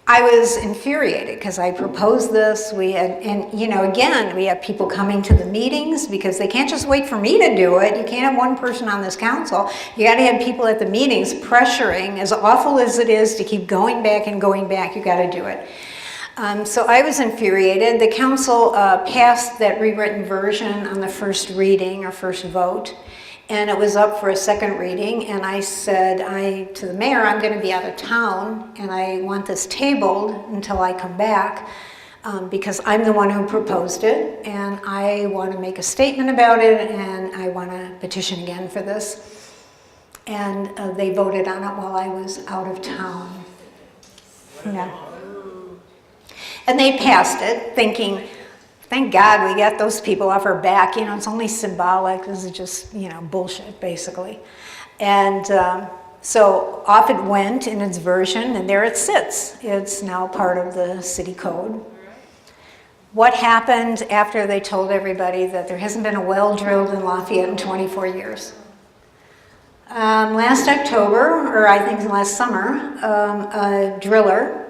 I was infuriated because I proposed this. We had, again, we have people coming to the meetings because they can't just wait for me to do it. You can't have one person on this council. You got to have people at the meetings pressuring. As awful as it is to keep going back and going back, you got to do it. So I was infuriated. The council passed that rewritten version on the first reading or first vote, and it was up for a second reading, and I said to the mayor, I'm going to be out of town, and I want this tabled until I come back, because I'm the one who proposed it, and I want to make a statement about it, and I want to petition again for this. And they voted on it while I was out of town. Yeah. And they passed it, thinking, thank God we got those people off our back. It's only symbolic. This is just, bullshit, basically. And so off it went in its version, and there it sits. It's now part of the city code. What happened after they told everybody that there hasn't been a well drilled in Lafayette in 24 years? Last October, or I think last summer, a driller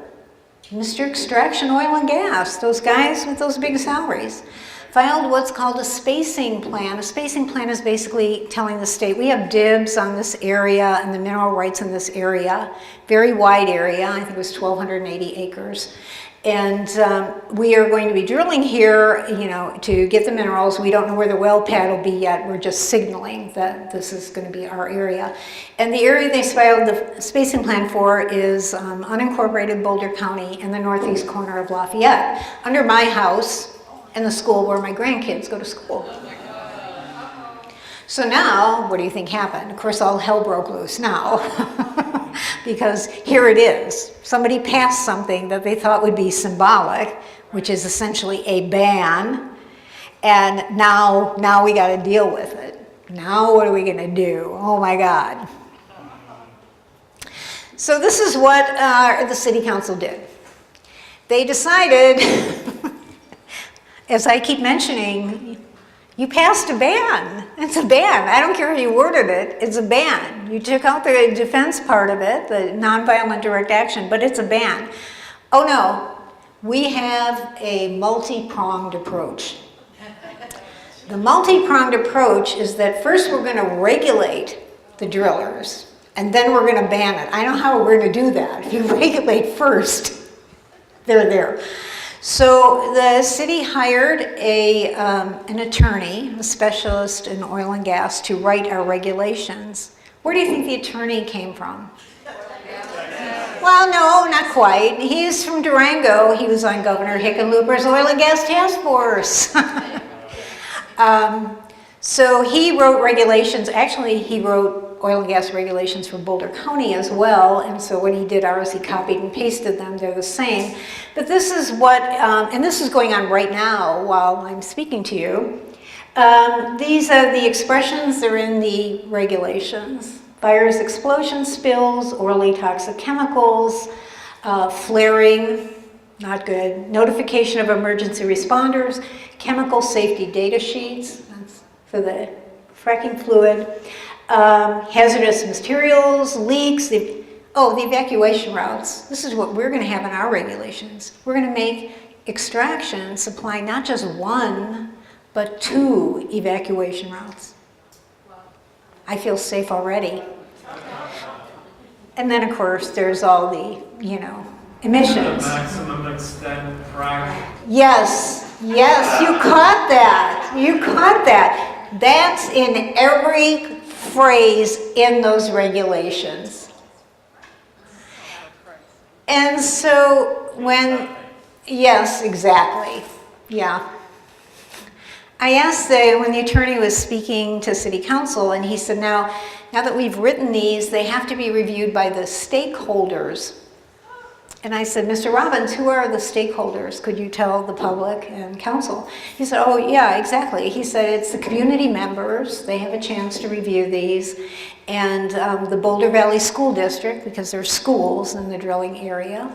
Mr. Extraction Oil and Gas, those guys with those big salaries, filed what's called a spacing plan. A spacing plan is basically telling the state, we have dibs on this area and the mineral rights in this area, very wide area, I think it was 1,280 acres. And we are going to be drilling here, you know, to get the minerals. We don't know where the well pad will be yet. We're just signaling that this is going to be our area. And the area they filed the spacing plan for is unincorporated Boulder County in the northeast corner of Lafayette, under my house and the school where my grandkids go to school. So now, what do you think happened? Of course, all hell broke loose now. Because here it is. Somebody passed something that they thought would be symbolic, which is essentially a ban, and now we got to deal with it. Now what are we going to do? Oh my God. So this is what the city council did. They decided, as I keep mentioning, you passed a ban. It's a ban. I don't care how you worded it. It's a ban. You took out the defense part of it, the nonviolent direct action, but it's a ban. Oh no, we have a multi-pronged approach. The multi-pronged approach is that first we're going to regulate the drillers, and then we're going to ban it. I know how we're going to do that. If you regulate first, they're there. So the city hired an attorney, a specialist in oil and gas, to write our regulations. Where do you think the attorney came from? Well, no, not quite. He's from Durango. He was on Governor Hickenlooper's Oil and Gas Task Force. So he wrote regulations. Actually, he wrote oil and gas regulations for Boulder County as well. And so what he did is he copied and pasted them. They're the same. But this is what, and this is going on right now while I'm speaking to you. These are the expressions. They're in the regulations. Fires, explosions, spills, orally toxic chemicals, flaring, not good. Notification of emergency responders, chemical safety data sheets, that's for the fracking fluid, hazardous materials, leaks, the evacuation routes. This is what we're going to have in our regulations. We're going to make extraction supply not just one, but 2 evacuation routes. I feel safe already. And then, of course, there's all the, emissions. The maximum extent frac. Yes, you caught that. You caught that. That's in every phrase in those regulations. And so yes, exactly, yeah. I asked when the attorney was speaking to city council, and he said, now that we've written these, they have to be reviewed by the stakeholders. And I said, Mr. Robbins, who are the stakeholders? Could you tell the public and council? He said, oh yeah, exactly. He said, it's the community members. They have a chance to review these. And the Boulder Valley School District, because there's schools in the drilling area.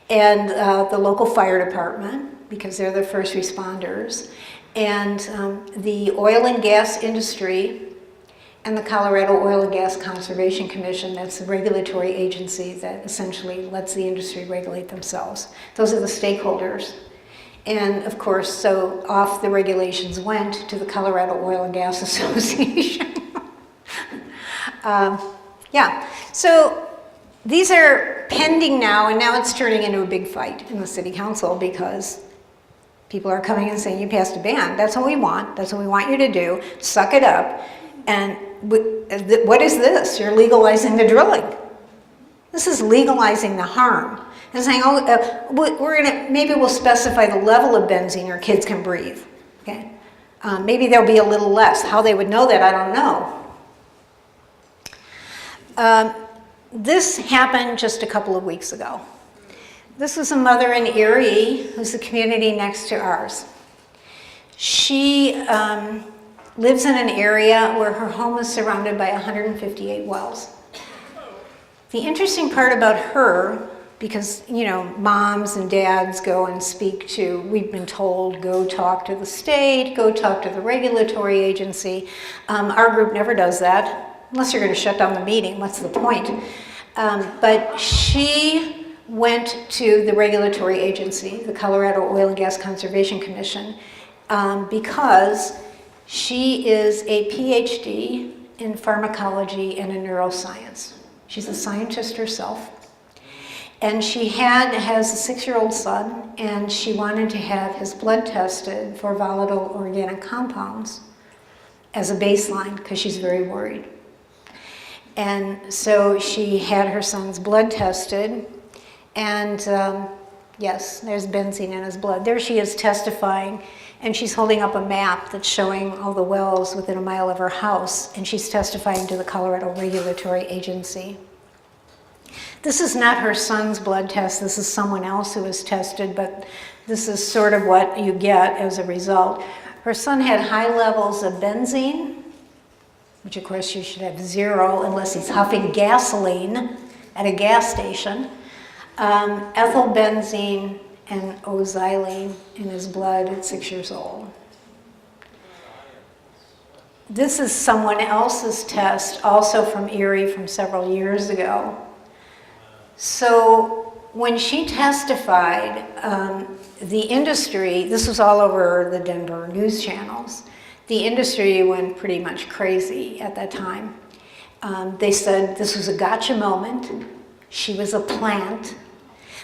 And the local fire department, because they're the first responders. And the oil and gas industry, and the Colorado Oil and Gas Conservation Commission, that's the regulatory agency that essentially lets the industry regulate themselves. Those are the stakeholders. And of course, so off the regulations went to the Colorado Oil and Gas Association. Yeah, so these are pending now, and now it's turning into a big fight in the city council because people are coming and saying, you passed a ban. That's what we want. That's what we want you to do. Suck it up. And what is this? You're legalizing the drilling. This is legalizing the harm. And saying, maybe we'll specify the level of benzene your kids can breathe. Okay? Maybe there'll be a little less. How they would know that, I don't know. This happened just a couple of weeks ago. This was a mother in Erie, who's the community next to ours. She lives in an area where her home is surrounded by 158 wells. The interesting part about her, because moms and dads go and speak to, we've been told, go talk to the state, go talk to the regulatory agency. Our group never does that, unless you're going to shut down the meeting. What's the point? But she went to the regulatory agency, the Colorado Oil and Gas Conservation Commission, because she is a PhD in pharmacology and in neuroscience. She's a scientist herself. And she has a 6-year-old son, and she wanted to have his blood tested for volatile organic compounds as a baseline because she's very worried. And so she had her son's blood tested, and yes, there's benzene in his blood. There she is testifying, and she's holding up a map that's showing all the wells within a mile of her house, and she's testifying to the Colorado Regulatory Agency. This is not her son's blood test, this is someone else who was tested, but this is sort of what you get as a result. Her son had high levels of benzene, which of course you should have 0 unless he's huffing gasoline at a gas station, ethylbenzene and O-xylene in his blood at 6 years old. This is someone else's test, also from Erie from several years ago. So when she testified, the industry, this was all over the Denver news channels, the industry went pretty much crazy at that time. They said this was a gotcha moment. She was a plant.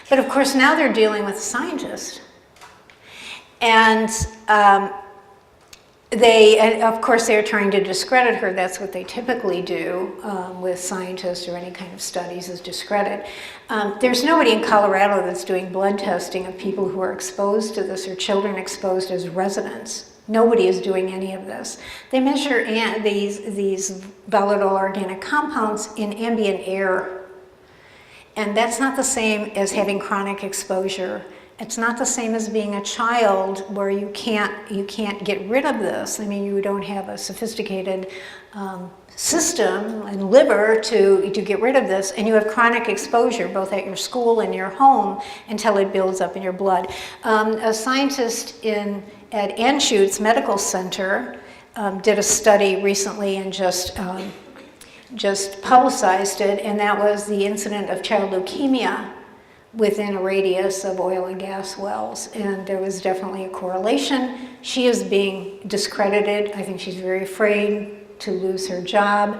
But of course now they're dealing with a scientist. And of course they're trying to discredit her. That's what they typically do with scientists or any kind of studies, is discredit. There's nobody in Colorado that's doing blood testing of people who are exposed to this or children exposed as residents. Nobody is doing any of this. They measure these volatile organic compounds in ambient air. And that's not the same as having chronic exposure. It's not the same as being a child where you can't get rid of this. I mean, you don't have a sophisticated system and liver to get rid of this, and you have chronic exposure both at your school and your home until it builds up in your blood. A scientist at Anschutz Medical Center did a study recently and just publicized it, and that was the incident of child leukemia within a radius of oil and gas wells, and there was definitely a correlation. She is being discredited. I think she's very afraid to lose her job.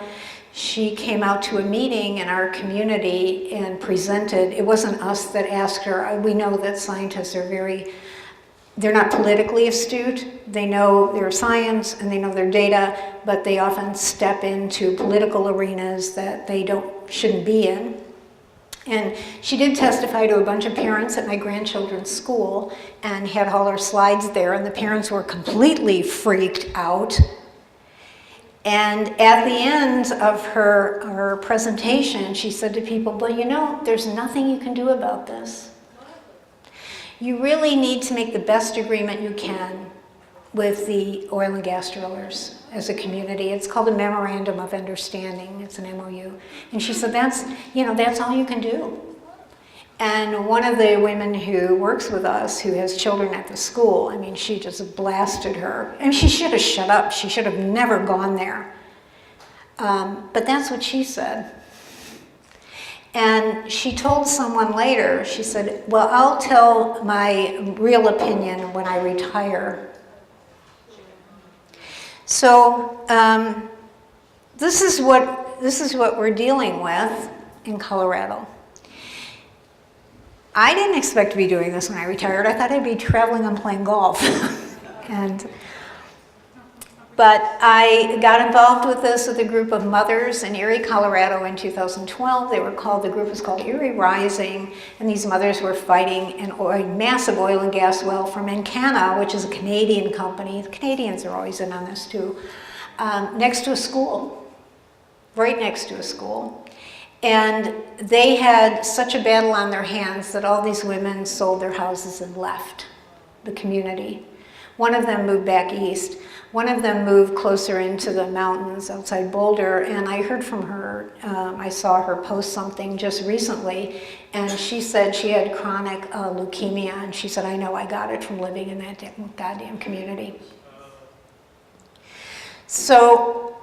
She came out to a meeting in our community and presented. It wasn't us that asked her. We know that scientists are they're not politically astute. They know their science and they know their data, but they often step into political arenas that they shouldn't be in. And she did testify to a bunch of parents at my grandchildren's school and had all her slides there, and the parents were completely freaked out. And at the end of her presentation, she said to people, well, you know, there's nothing you can do about this. You really need to make the best agreement you can with the oil and gas drillers as a community. It's called a Memorandum of Understanding. It's an MOU. And she said, that's all you can do. And one of the women who works with us, who has children at the school, I mean, she just blasted her. And she should have shut up. She should have never gone there. But that's what she said. And she told someone later, she said, well, I'll tell my real opinion when I retire. So this is what we're dealing with in Colorado. I didn't expect to be doing this when I retired. I thought I'd be traveling and playing golf. But I got involved with this with a group of mothers in Erie, Colorado in 2012. The group was called Erie Rising, and these mothers were fighting a massive oil and gas well from Encana, which is a Canadian company. The Canadians are always in on this too, next to a school, right next to a school. And they had such a battle on their hands that all these women sold their houses and left the community. One of them moved back east. One of them moved closer into the mountains outside Boulder, and I heard from her. I saw her post something just recently, and she said she had chronic leukemia, and she said, I know, I got it from living in that goddamn community. So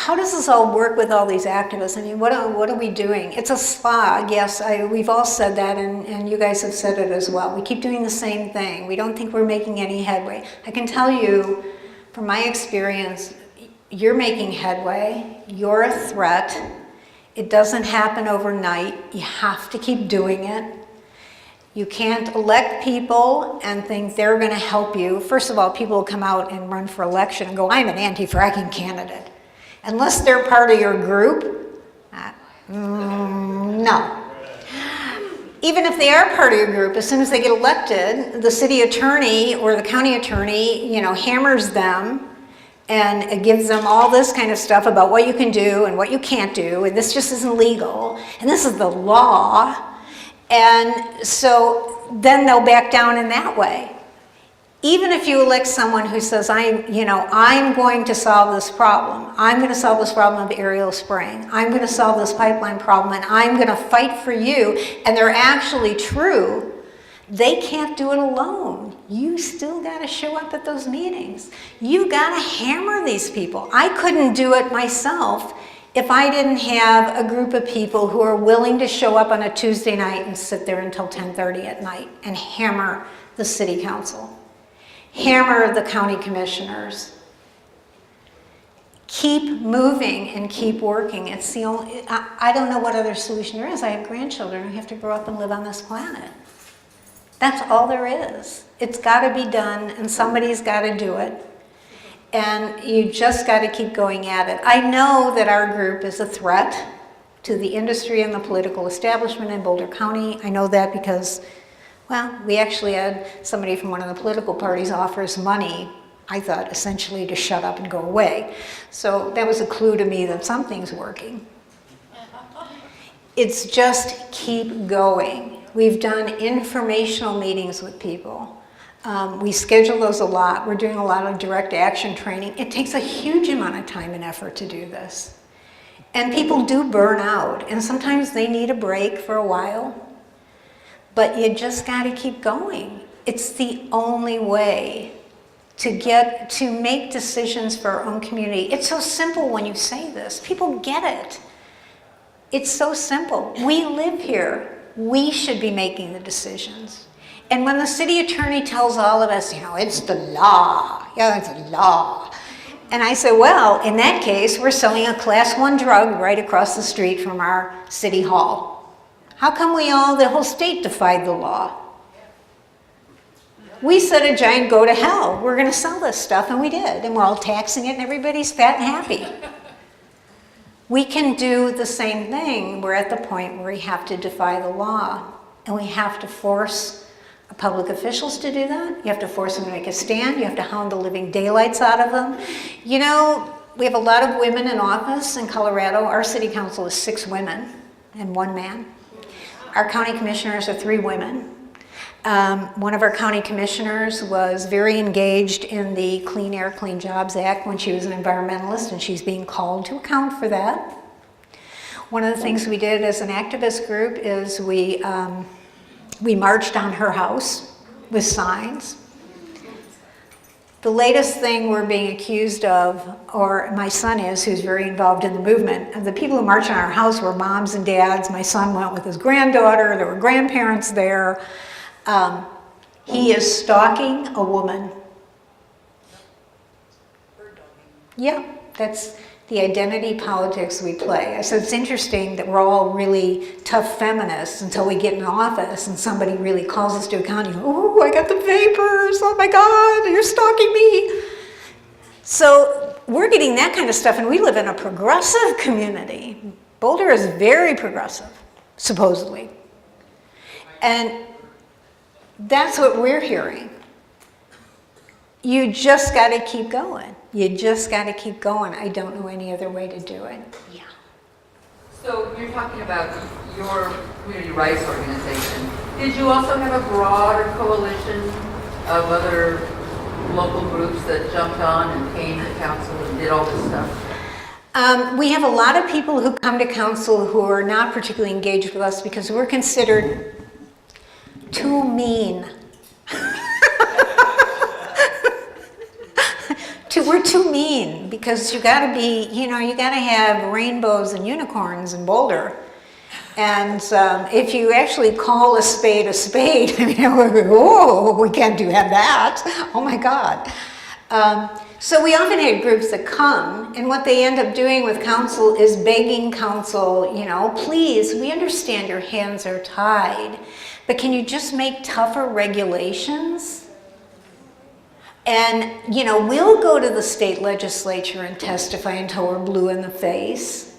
how does this all work with all these activists? I mean, what are we doing? It's a slog, yes, we've all said that, and you guys have said it as well. We keep doing the same thing. We don't think we're making any headway. I can tell you, from my experience, you're making headway. You're a threat. It doesn't happen overnight. You have to keep doing it. You can't elect people and think they're going to help you. First of all, people will come out and run for election and go, I'm an anti-fracking candidate. Unless they're part of your group, no. Even if they are part of your group, as soon as they get elected, the city attorney or the county attorney, hammers them and gives them all this kind of stuff about what you can do and what you can't do, and this just isn't legal, and this is the law. And so then they'll back down in that way. Even if you elect someone who says, I'm going to solve this problem. I'm going to solve this problem of aerial spraying. I'm going to solve this pipeline problem, and I'm going to fight for you. And they're actually true. They can't do it alone. You still got to show up at those meetings. You got to hammer these people. I couldn't do it myself if I didn't have a group of people who are willing to show up on a Tuesday night and sit there until 10:30 at night and hammer the city council, hammer the county commissioners. Keep moving and keep working. It's the only, I don't know what other solution there is. I have grandchildren who have to grow up and live on this planet. That's all there is. It's got to be done, and somebody's got to do it. And you just got to keep going at it. I know that our group is a threat to the industry and the political establishment in Boulder County. I know that because, well, we actually had somebody from one of the political parties offer us money, I thought, essentially to shut up and go away. So that was a clue to me that something's working. It's just keep going. We've done informational meetings with people. We schedule those a lot. We're doing a lot of direct action training. It takes a huge amount of time and effort to do this. And people do burn out, and sometimes they need a break for a while. But you just got to keep going. It's the only way to make decisions for our own community. It's so simple when you say this. People get it. It's so simple. We live here. We should be making the decisions. And when the city attorney tells all of us, it's the law, it's the law. And I say, well, in that case, we're selling a class 1 drug right across the street from our city hall. How come the whole state defied the law? We said a giant go to hell. We're going to sell this stuff, and we did. And we're all taxing it, and everybody's fat and happy. We can do the same thing. We're at the point where we have to defy the law, and we have to force public officials to do that. You have to force them to make a stand. You have to hound the living daylights out of them. We have a lot of women in office in Colorado. Our city council is 6 women and 1 man. Our county commissioners are 3 women. One of our county commissioners was very engaged in the Clean Air, Clean Jobs Act when she was an environmentalist, and she's being called to account for that. One of the things we did as an activist group is we marched on her house with signs. The latest thing we're being accused of, or my son is, who's very involved in the movement, and the people who marched on our house were moms and dads. My son went with his granddaughter. There were grandparents there. He is stalking a woman. Yeah, that's the identity politics we play. So it's interesting that we're all really tough feminists until we get in office and somebody really calls us to account. You go, oh, I got the vapors. Oh my God, you're stalking me. So we're getting that kind of stuff, and we live in a progressive community. Boulder is very progressive, supposedly. And that's what we're hearing. You just got to keep going. You just got to keep going. I don't know any other way to do it. Yeah. So you're talking about your community rights organization. Did you also have a broader coalition of other local groups that jumped on and came to council and did all this stuff? We have a lot of people who come to council who are not particularly engaged with us because we're considered too mean. we're too mean because you got to be, you know, you got to have rainbows and unicorns in Boulder. And if you actually call a spade, I mean, oh, we can't have that. Oh my God. So we often had groups that come, and what they end up doing with council is begging council, you know, please, we understand your hands are tied, but can you just make tougher regulations? And, you know, we'll go to the state legislature and testify until we're blue in the face.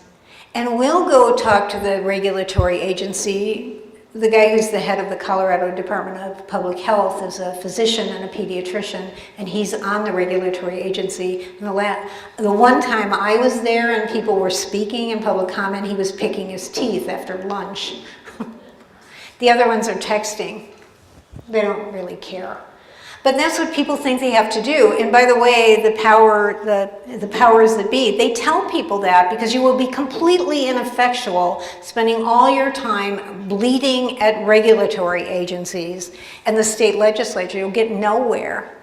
And we'll go talk to the regulatory agency. The guy who's the head of the Colorado Department of Public Health is a physician and a pediatrician, and he's on the regulatory agency. And the one time I was there and people were speaking in public comment, he was picking his teeth after lunch. The other ones are texting. They don't really care. But that's what people think they have to do. And by the way, the powers that be, they tell people that because you will be completely ineffectual spending all your time bleating at regulatory agencies and the state legislature. You'll get nowhere.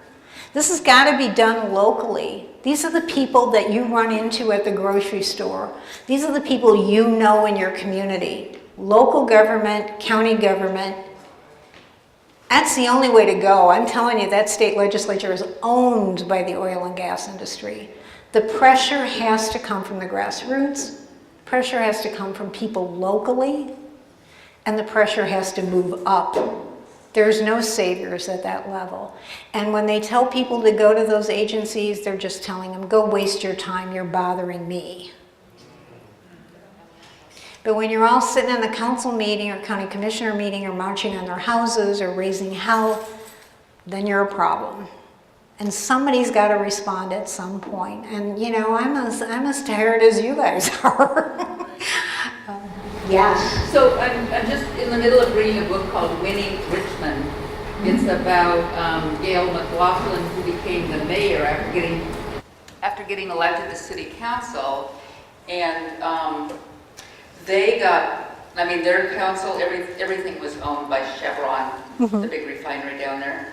This has got to be done locally. These are the people that you run into at the grocery store. These are the people you know in your community. Local government, county government. That's the only way to go. I'm telling you, that state legislature is owned by the oil and gas industry. The pressure has to come from the grassroots. Pressure has to come from people locally. And the pressure has to move up. There's no saviors at that level. And when they tell people to go to those agencies, they're just telling them, go waste your time, you're bothering me. But when you're all sitting in the council meeting or county commissioner meeting or marching on their houses or raising hell, then you're a problem. And somebody's got to respond at some point. And you know, I'm as tired as you guys are. Yeah. So I'm just in the middle of reading a book called Winning Richmond. It's about Gail McLaughlin, who became the mayor after getting elected to city council. And they got, I mean, their council, everything was owned by Chevron, the big refinery down there.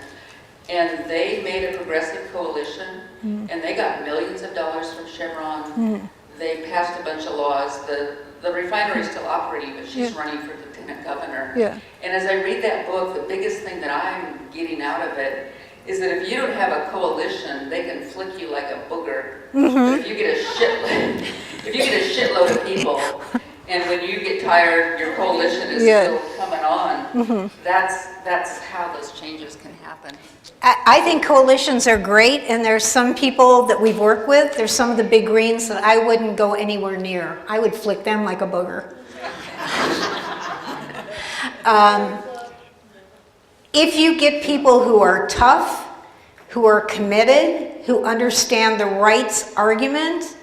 And they made a progressive coalition, and they got millions of dollars from Chevron. They passed a bunch of laws. The refinery is still operating, but she's running for lieutenant governor. And as I read that book, the biggest thing that I'm getting out of it is that if you don't have a coalition, they can flick you like a booger. But if you get a shitload of people, and when you get tired, your coalition is still coming on. That's how those changes can happen. I think coalitions are great, and there's some people that we've worked with, there's some of the big greens that I wouldn't go anywhere near. I would flick them like a booger. If you get people who are tough, who are committed, who understand the rights argument,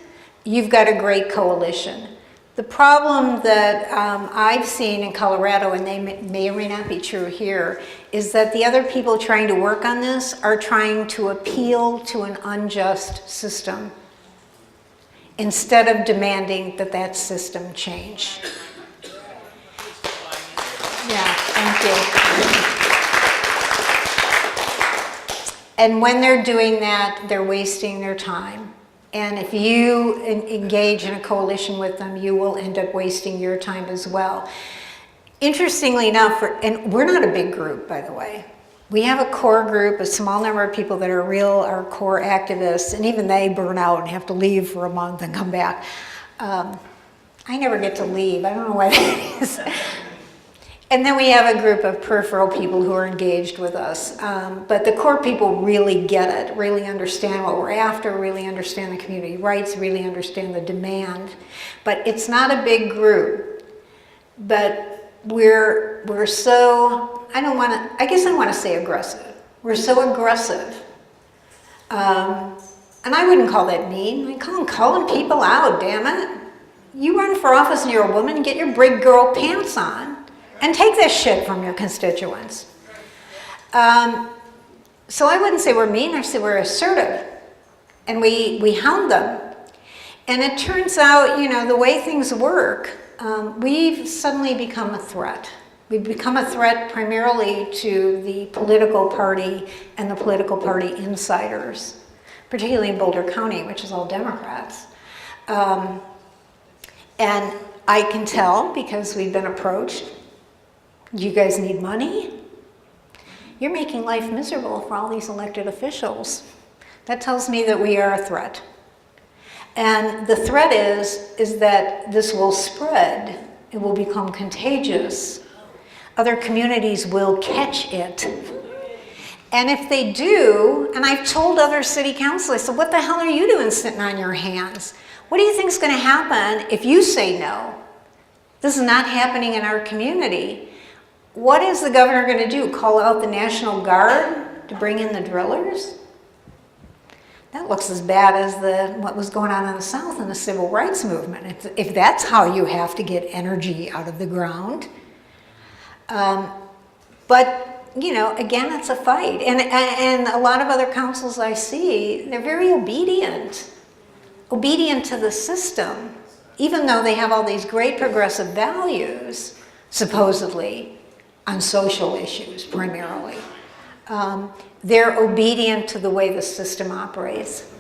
you've got a great coalition. The problem that I've seen in Colorado, and they may or may not be true here, is that the other people trying to work on this are trying to appeal to an unjust system instead of demanding that that system change. Yeah, thank you. And when they're doing that, they're wasting their time. And if you engage in a coalition with them, you will end up wasting your time as well. Interestingly enough, and we're not a big group, by the way. We have a core group, a small number of people that are our core activists, and even they burn out and have to leave for a month and come back. I never get to leave. I don't know why that is. And then we have a group of peripheral people who are engaged with us. But the core people really get it, really understand what we're after, really understand the community rights, really understand the demand. But it's not a big group. But we're so, I guess I want to say aggressive. We're so aggressive. And I wouldn't call that mean. I call them calling people out, damn it. You run for office and you're a woman, get your big girl pants on. And take this shit from your constituents. So I wouldn't say we're mean, I'd say we're assertive. And we hound them. And it turns out, you know, the way things work, we've suddenly become a threat. We've become a threat primarily to the political party and the political party insiders. particularly in Boulder County, which is all Democrats. And I can tell, because we've been approached, you guys need money? You're making life miserable for all these elected officials. That tells me that we are a threat. And the threat is that this will spread. It will become contagious. Other communities will catch it. And if they do, and I've told other city councilors, so what the hell are you doing sitting on your hands? What do you think is going to happen if you say no? This is not happening in our community. What is the governor going to do? Call out the National Guard to bring in the drillers? That looks as bad as what was going on in the South in the civil rights movement. If that's how you have to get energy out of the ground. But, you know, again, it's a fight. And a lot of other councils I see, they're very obedient to the system, even though they have all these great progressive values, supposedly, on social issues primarily. They're obedient to the way the system operates.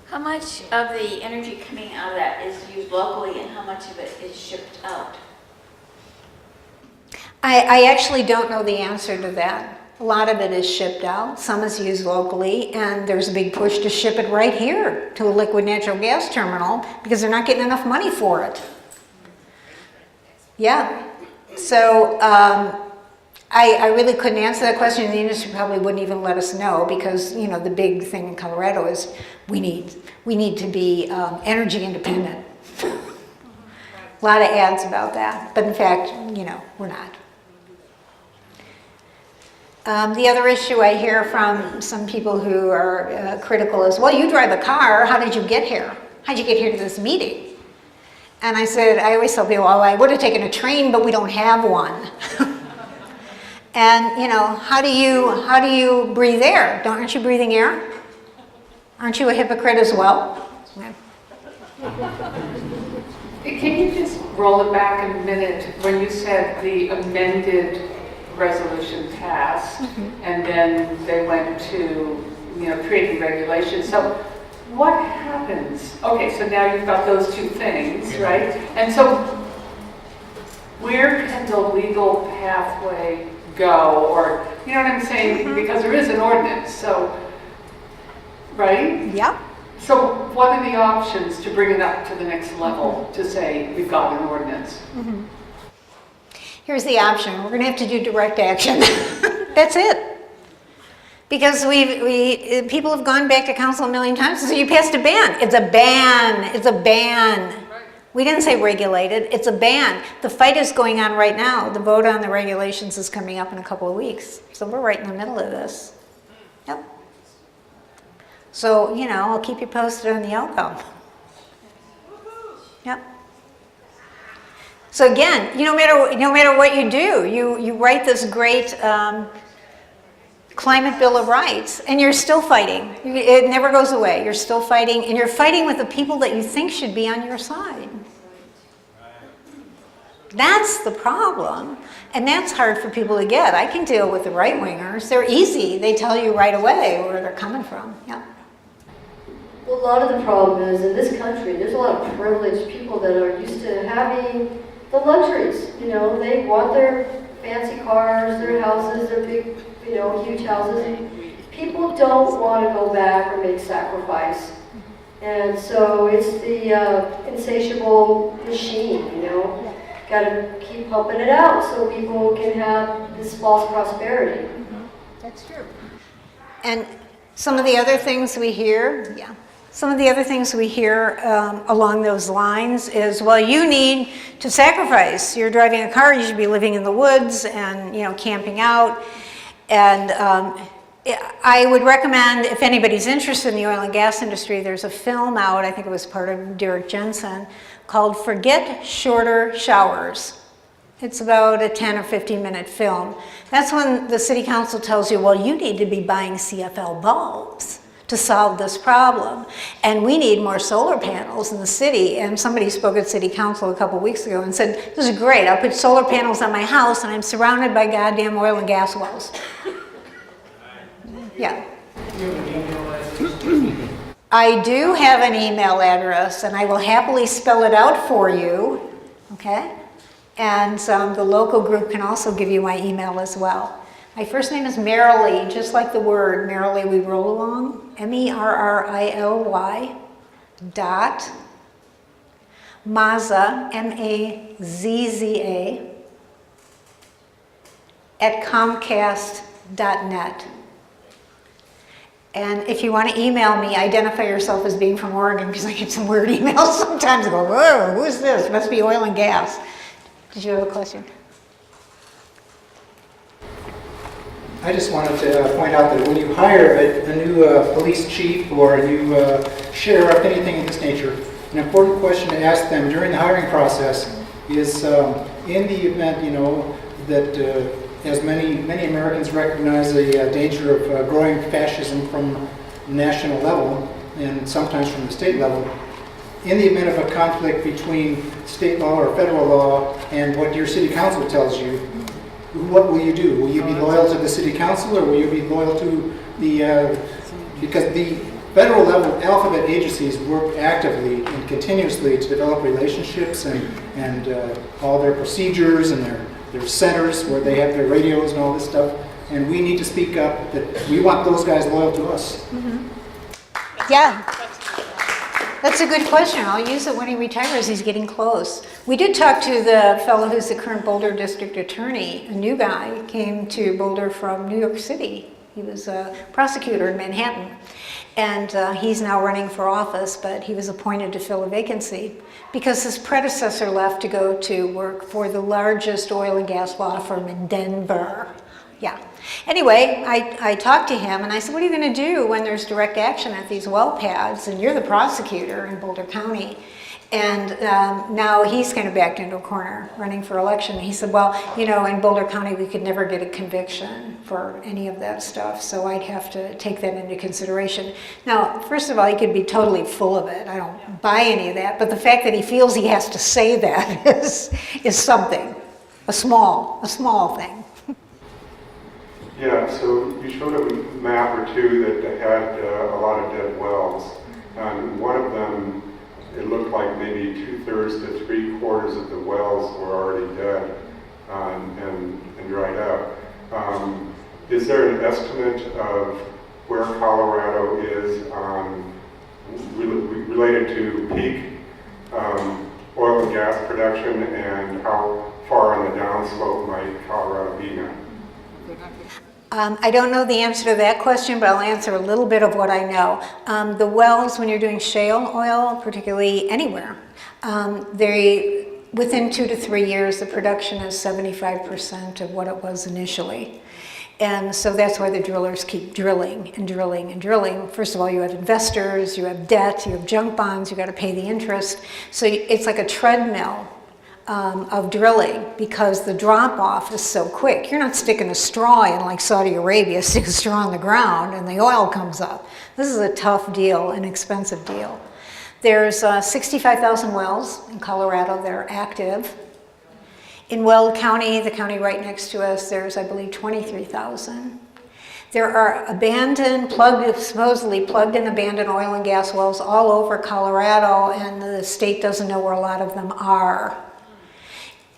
How much of the energy coming out of that is used locally and how much of it is shipped out? I actually don't know the answer to that. A lot of it is shipped out. Some is used locally, and there's a big push to ship it right here to a liquid natural gas terminal because they're not getting enough money for it. Yeah. So I really couldn't answer that question. The industry probably wouldn't even let us know because, you know, the big thing in Colorado is we need to be energy independent. A lot of ads about that, but in fact, you know, we're not. The other issue I hear from some people who are critical is, well, you drive a car, how did you get here? How'd you get here to this meeting? And I said, I always tell people, well, I would have taken a train, but we don't have one. And, you know, how do you breathe air? Aren't you breathing air? Aren't you a hypocrite as well? Yeah. Can you just roll it back a minute when you said the amended resolution passed and then they went to, you know, creating regulations. So what happens? Okay, so now you've got those two things, right? And so where can the legal pathway go? Or, you know what I'm saying? Because there is an ordinance, so, right? Yeah. So what are the options to bring it up to the next level to say we've got an ordinance? Here's the option. We're going to have to do direct action. That's it. Because people have gone back to council a million times and said, you passed a ban. It's a ban. It's a ban. We didn't say regulated. It's a ban. The fight is going on right now. The vote on the regulations is coming up in a couple of weeks. So we're right in the middle of this. Yep. So, you know, I'll keep you posted on the outcome. Yep. So again, no matter what you do, you write this great climate bill of rights, and you're still fighting. It never goes away. You're still fighting, and you're fighting with the people that you think should be on your side. That's the problem, and that's hard for people to get. I can deal with the right-wingers. They're easy. They tell you right away where they're coming from. Yeah. Well, a lot of the problem is in this country, there's a lot of privileged people that are used to having the luxuries. You know, they want their fancy cars, their houses, their big, you know, huge houses. People don't want to go back or make sacrifice. And so it's the insatiable machine, you know. Got to keep pumping it out so people can have this false prosperity. That's true. And some of the other things we hear, along those lines is, well, you need to sacrifice. You're driving a car, you should be living in the woods and, you know, camping out. And I would recommend, if anybody's interested in the oil and gas industry, there's a film out, I think it was part of Derek Jensen, called Forget Shorter Showers. It's about a 10 or 15 minute film. That's when the city council tells you, well, you need to be buying CFL bulbs to solve this problem. And we need more solar panels in the city. And somebody spoke at city council a couple weeks ago and said, this is great, I'll put solar panels on my house and I'm surrounded by goddamn oil and gas wells. Yeah. You have an email address? I do have an email address, and I will happily spell it out for you, okay? And the local group can also give you my email as well. My first name is Merrily, just like the word, merrily we roll along, M-E-R-R-I-L-Y dot Mazza, M-A-Z-Z-A, at Comcast.net. And if you want to email me, identify yourself as being from Oregon, because I get some weird emails sometimes. I go, whoa, who's this? Must be oil and gas. Did you have a question? I just wanted to point out that when you hire a new police chief or a new sheriff, anything of this nature, an important question to ask them during the hiring process is, in the event, that as many Americans recognize the danger of growing fascism from national level and sometimes from the state level, in the event of a conflict between state law or federal law and what your city council tells you, what will you do? Will you be loyal to the city council, or will you be loyal to the, because the federal level alphabet agencies work actively and continuously to develop relationships and all their procedures and their centers where they have their radios and all this stuff. And we need to speak up that we want those guys loyal to us. Mm-hmm. Yeah. That's a good question. I'll use it when he retires. He's getting close. We did talk to the fellow who's the current Boulder District Attorney, a new guy, came to Boulder from New York City. He was a prosecutor in Manhattan. And he's now running for office, but he was appointed to fill a vacancy because his predecessor left to go to work for the largest oil and gas law firm in Denver. Yeah. Anyway, I talked to him and I said, what are you going to do when there's direct action at these well pads and you're the prosecutor in Boulder County? And now he's kind of backed into a corner running for election. He said, well, in Boulder County, we could never get a conviction for any of that stuff, so I'd have to take that into consideration. Now, first of all, he could be totally full of it. I don't buy any of that, but the fact that he feels he has to say that is something, a small thing. Yeah, so you showed a map or two that had a lot of dead wells. One of them, it looked like maybe 2/3 to 3/4 of the wells were already dead and dried up. Is there an estimate of where Colorado is related to peak oil and gas production, and how far on the downslope might Colorado be now? I don't know the answer to that question, but I'll answer a little bit of what I know. The wells, when you're doing shale oil, particularly anywhere, within 2 to 3 years, the production is 75% of what it was initially. And so that's why the drillers keep drilling and drilling and drilling. First of all, you have investors, you have debt, you have junk bonds, you got to pay the interest. So it's like a treadmill of drilling because the drop off is so quick. You're not sticking a straw in like Saudi Arabia, stick a straw in the ground and the oil comes up. This is a tough deal, an expensive deal. There's 65,000 wells in Colorado that are active. In Weld County, the county right next to us, there's, I believe, 23,000. There are supposedly plugged and abandoned oil and gas wells all over Colorado, and the state doesn't know where a lot of them are.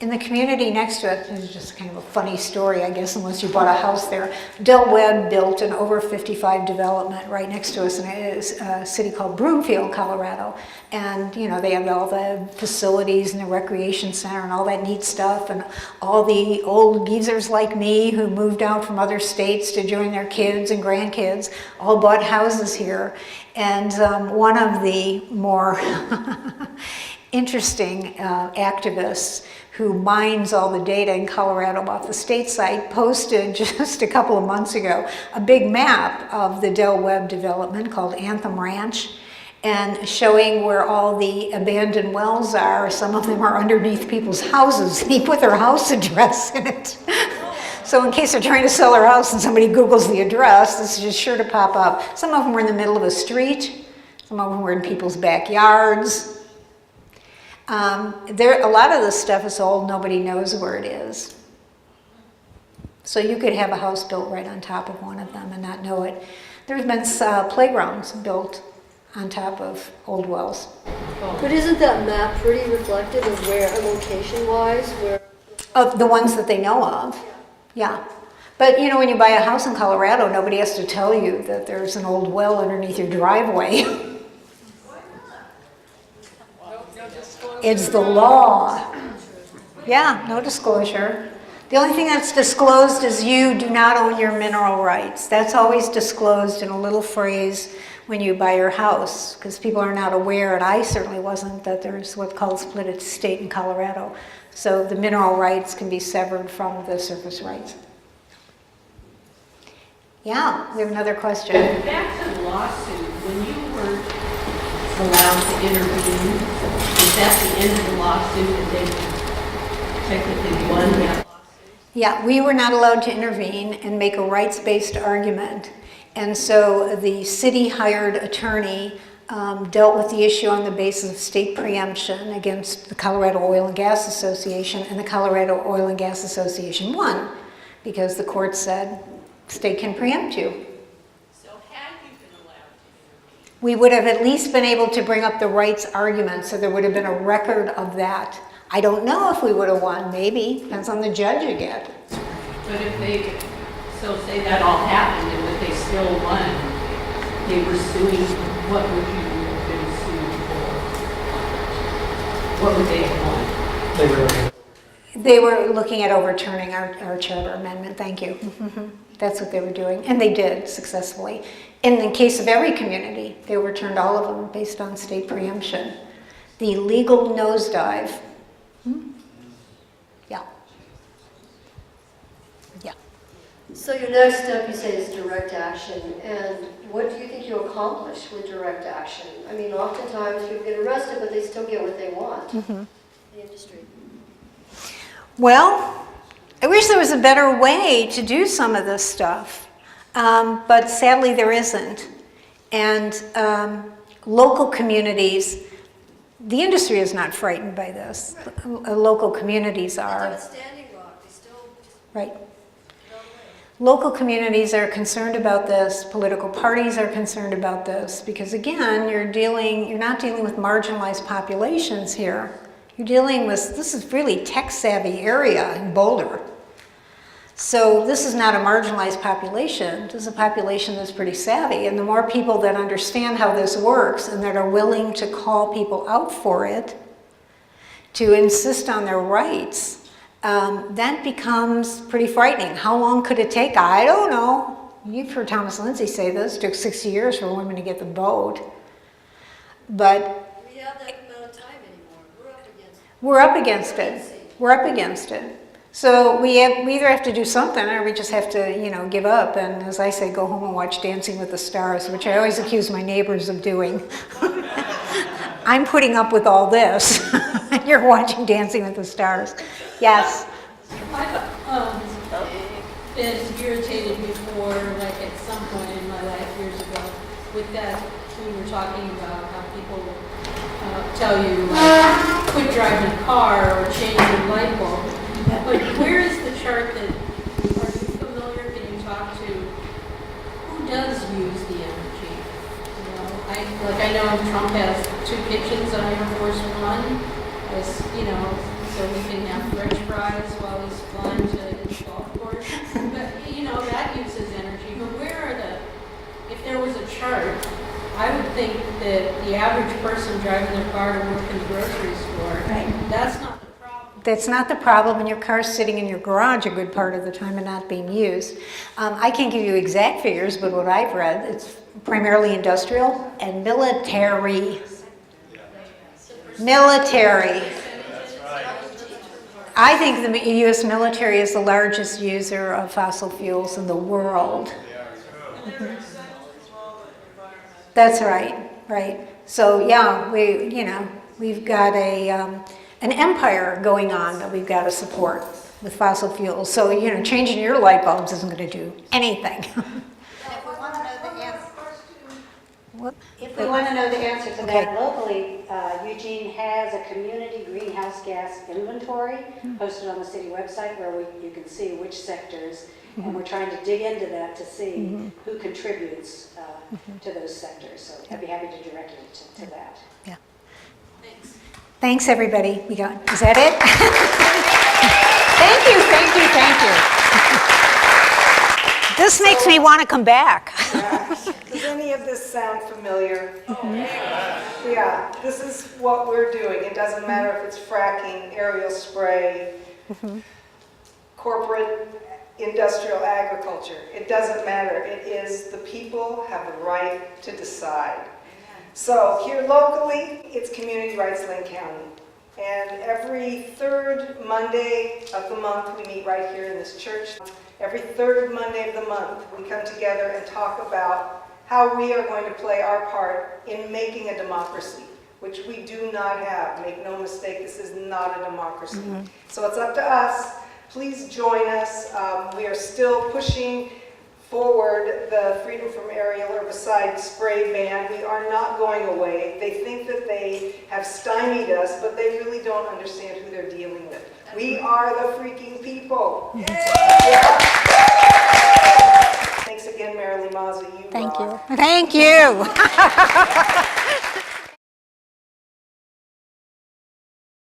In the community next to it, this is just kind of a funny story, I guess, unless you bought a house there. Del Webb built an over 55 development right next to us in a city called Broomfield, Colorado. And, they have all the facilities and the recreation center and all that neat stuff. And all the old geezers like me who moved out from other states to join their kids and grandkids all bought houses here. And one of the more interesting activists who mines all the data in Colorado about the state site, posted just a couple of months ago a big map of the Del Webb development called Anthem Ranch, and showing where all the abandoned wells are. Some of them are underneath people's houses, and he put their house address in it. So in case they're trying to sell their house and somebody Googles the address, this is just sure to pop up. Some of them were in the middle of a street, some of them were in people's backyards. A lot of this stuff is old, nobody knows where it is. So you could have a house built right on top of one of them and not know it. There's been playgrounds built on top of old wells. But isn't that map pretty reflective of where, location-wise, where? Of the ones that they know of, yeah. But you know, when you buy a house in Colorado, nobody has to tell you that there's an old well underneath your driveway. It's the law. Yeah, no disclosure. The only thing that's disclosed is you do not own your mineral rights. That's always disclosed in a little phrase when you buy your house, because people are not aware, and I certainly wasn't, that there's what's called split estate in Colorado. So the mineral rights can be severed from the surface rights. Yeah, we have another question. Back to the lawsuit, when you weren't allowed to intervene, is that the end of the lawsuit that they technically won that lawsuit? Yeah, we were not allowed to intervene and make a rights-based argument. And so the city hired attorney dealt with the issue on the basis of state preemption against the Colorado Oil and Gas Association, and the Colorado Oil and Gas Association won because the court said state can preempt you. So had you been allowed to intervene? We would have at least been able to bring up the rights argument, so there would have been a record of that. I don't know if we would have won, maybe, depends on the judge you get. But if they, so say that all happened and that they still won, they were suing, what would you have been sued for? What would they have won? They were looking at overturning our charter amendment, thank you. That's what they were doing, and they did successfully. In the case of every community, they overturned all of them based on state preemption. The legal nosedive. Yeah. Yeah. So your next step, you say, is direct action, and what do you think you'll accomplish with direct action? I mean, oftentimes people get arrested, but they still get what they want. The industry. Well, I wish there was a better way to do some of this stuff, but sadly there isn't. And local communities, the industry is not frightened by this. Local communities are. Standing Rock, they still. Right. Local communities are concerned about this. Political parties are concerned about this because, again, you're not dealing with marginalized populations here. You're dealing with, this is really tech-savvy area in Boulder. So this is not a marginalized population. This is a population that's pretty savvy. And the more people that understand how this works and that are willing to call people out for it, to insist on their rights, that becomes pretty frightening. How long could it take? I don't know. You've heard Thomas Lindsay say this. It took 60 years for women to get the vote. But We have that amount of time anymore. we're up against it. We're up against it. So we either have to do something or we just have to, give up. And as I say, go home and watch Dancing with the Stars, which I always accuse my neighbors of doing. I'm putting up with all this. You're watching Dancing with the Stars. Yes? I've been irritated before, like at some point in my life years ago, with that, we were talking about how people tell you, quit driving a car or change your light bulb. But where is the chart that, are you familiar, can you talk to, who does use the energy? I know Trump has 2 kitchens on Air Force One, so we can have French fries while he's flying to his golf course. But, that uses energy. But where are if there was a chart, I would think that the average person driving their car to work in the grocery store, that's not the problem. That's not the problem, and your car's sitting in your garage a good part of the time and not being used. I can't give you exact figures, but what I've read, it's primarily industrial and military. Military. I think the U.S. military is the largest user of fossil fuels in the world. That's right, right. So yeah, we've got an empire going on that we've got to support with fossil fuels. So changing your light bulbs isn't going to do anything. If we want to know the answer to that, locally, Eugene has a community greenhouse gas inventory posted on the city website where you can see which sectors And we're trying to dig into that to see who contributes to those sectors. So I'd be happy to direct you to that. Yeah. Thanks. Thanks, everybody. Is that it? Thank you, thank you, thank you. This makes me want to come back. Does any of this sound familiar? Yeah, this is what we're doing. It doesn't matter if it's fracking, aerial spray, corporate industrial agriculture. It doesn't matter. It is the people have the right to decide. So here locally, it's Community Rights Lane County. And every third Monday of the month, we meet right here in this church. Every third Monday of the month, we come together and talk about how we are going to play our part in making a democracy, which we do not have. Make no mistake, this is not a democracy. So it's up to us. Please join us. We are still pushing forward the Freedom from Aerial Herbicide spray ban. We are not going away. They think that they have stymied us, but they really don't understand who they're dealing with. We are the freaking people. Yeah. Thanks again, Merrily Mazza. You rock. Thank you.